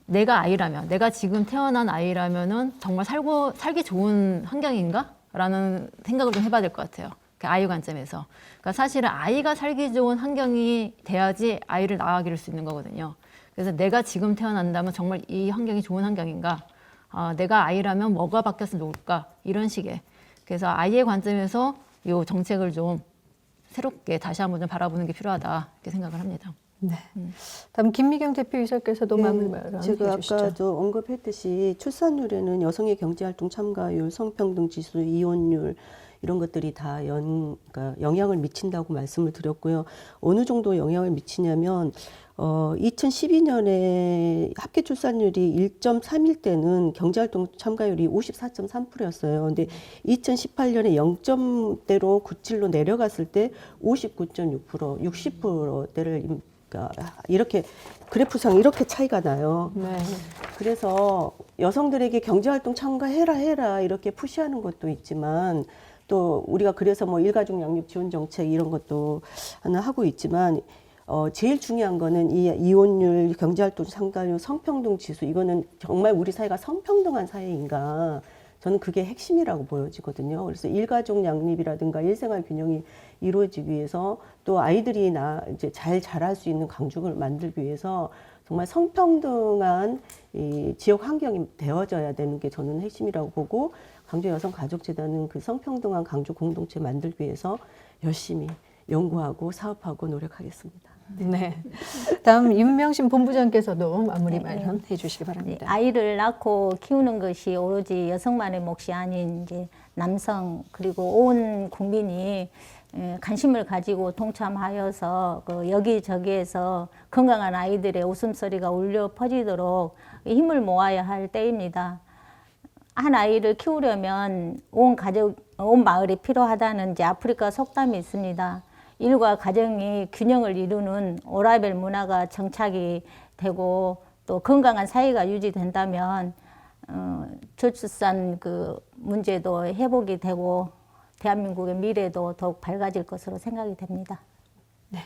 내가 아이라면 내가 지금 태어난 아이라면은 정말 살기 좋은 환경인가라는 생각을 좀 해봐야 될 것 같아요. 아이 관점에서. 그러니까 사실은 아이가 살기 좋은 환경이 돼야지 아이를 낳아 기를 수 있는 거거든요. 그래서 내가 지금 태어난다면 정말 이 환경이 좋은 환경인가? 내가 아이라면 뭐가 바뀌었으면 좋을까? 이런 식의. 그래서 아이의 관점에서 이 정책을 좀 새롭게 다시 한번 좀 바라보는 게 필요하다 이렇게 생각을 합니다. 네. 다음 김미경 대표이사께서도 마무리 말씀 제가 해주시죠. 아까도 언급했듯이 출산율에는 여성의 경제활동 참가율, 성평등 지수, 이혼율 이런 것들이 다 그러니까 영향을 미친다고 말씀을 드렸고요. 어느 정도 영향을 미치냐면 2012년에 합계 출산율이 1.3일 때는 경제활동 참가율이 54.3%였어요. 근데 2018년에 0점대로 97로 내려갔을 때 59.6%, 60%대를 그러니까 이렇게 그래프상 이렇게 차이가 나요. 네. 그래서 여성들에게 경제활동 참가해라 이렇게 푸시하는 것도 있지만 또 우리가 그래서 뭐 일가족 양육 지원 정책 이런 것도 하나 하고 있지만 제일 중요한 거는 이 이혼율, 경제활동 참가율, 성평등 지수 이거는 정말 우리 사회가 성평등한 사회인가 저는 그게 핵심이라고 보여지거든요. 그래서 일가족 양립이라든가 일생활 균형이 이루어지기 위해서 또 아이들이 이제 잘 자랄 수 있는 강주를 만들기 위해서 정말 성평등한 이 지역 환경이 되어져야 되는 게 저는 핵심이라고 보고 광주 여성가족재단은 그 성평등한 광주 공동체 만들기 위해서 열심히 연구하고 사업하고 노력하겠습니다. 네. 다음 임명신 본부장께서도 마무리 말씀해 주시기 바랍니다. 아이를 낳고 키우는 것이 오로지 여성만의 몫이 아닌 이제 남성 그리고 온 국민이 관심을 가지고 동참하여서 그 여기저기에서 건강한 아이들의 웃음소리가 울려 퍼지도록 힘을 모아야 할 때입니다. 한 아이를 키우려면 온 마을이 필요하다는 이제 아프리카 속담이 있습니다. 일과 가정이 균형을 이루는 오라벨 문화가 정착이 되고 또 건강한 사회가 유지된다면 저출산 그 문제도 회복이 되고 대한민국의 미래도 더욱 밝아질 것으로 생각이 됩니다. 네.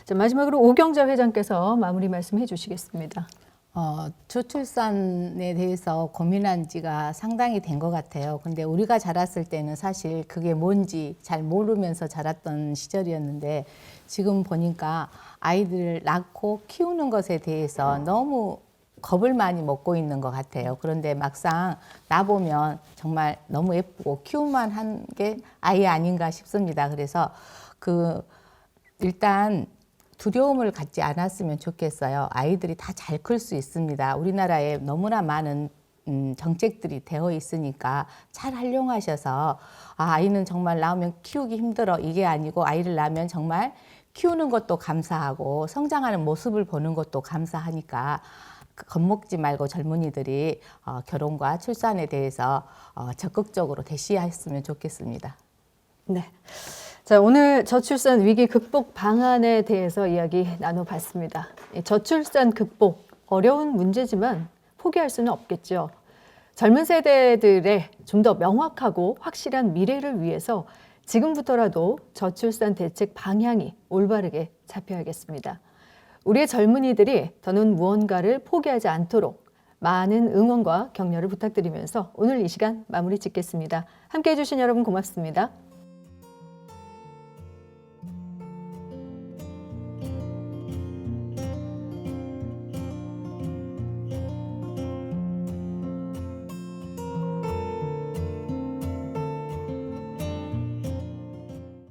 자, 마지막으로 오경자 회장께서 마무리 말씀해 주시겠습니다. 저출산에 대해서 고민한 지가 상당히 된 것 같아요. 근데 우리가 자랐을 때는 사실 그게 뭔지 잘 모르면서 자랐던 시절이었는데 지금 보니까 아이들을 낳고 키우는 것에 대해서 너무 겁을 많이 먹고 있는 것 같아요. 그런데 막상 낳아보면 정말 너무 예쁘고 키우만 한 게 아이 아닌가 싶습니다. 그래서 일단 두려움을 갖지 않았으면 좋겠어요. 아이들이 다 잘 클 수 있습니다. 우리나라에 너무나 많은 정책들이 되어 있으니까 잘 활용하셔서 아이는 정말 낳으면 키우기 힘들어 이게 아니고 아이를 낳으면 정말 키우는 것도 감사하고 성장하는 모습을 보는 것도 감사하니까 겁먹지 말고 젊은이들이 결혼과 출산에 대해서 적극적으로 대시했으면 좋겠습니다. 네. 자, 오늘 저출산 위기 극복 방안에 대해서 이야기 나눠봤습니다. 이 저출산 극복, 어려운 문제지만 포기할 수는 없겠죠. 젊은 세대들의 좀 더 명확하고 확실한 미래를 위해서 지금부터라도 저출산 대책 방향이 올바르게 잡혀야겠습니다. 우리의 젊은이들이 더는 무언가를 포기하지 않도록 많은 응원과 격려를 부탁드리면서 오늘 이 시간 마무리 짓겠습니다. 함께해 주신 여러분 고맙습니다.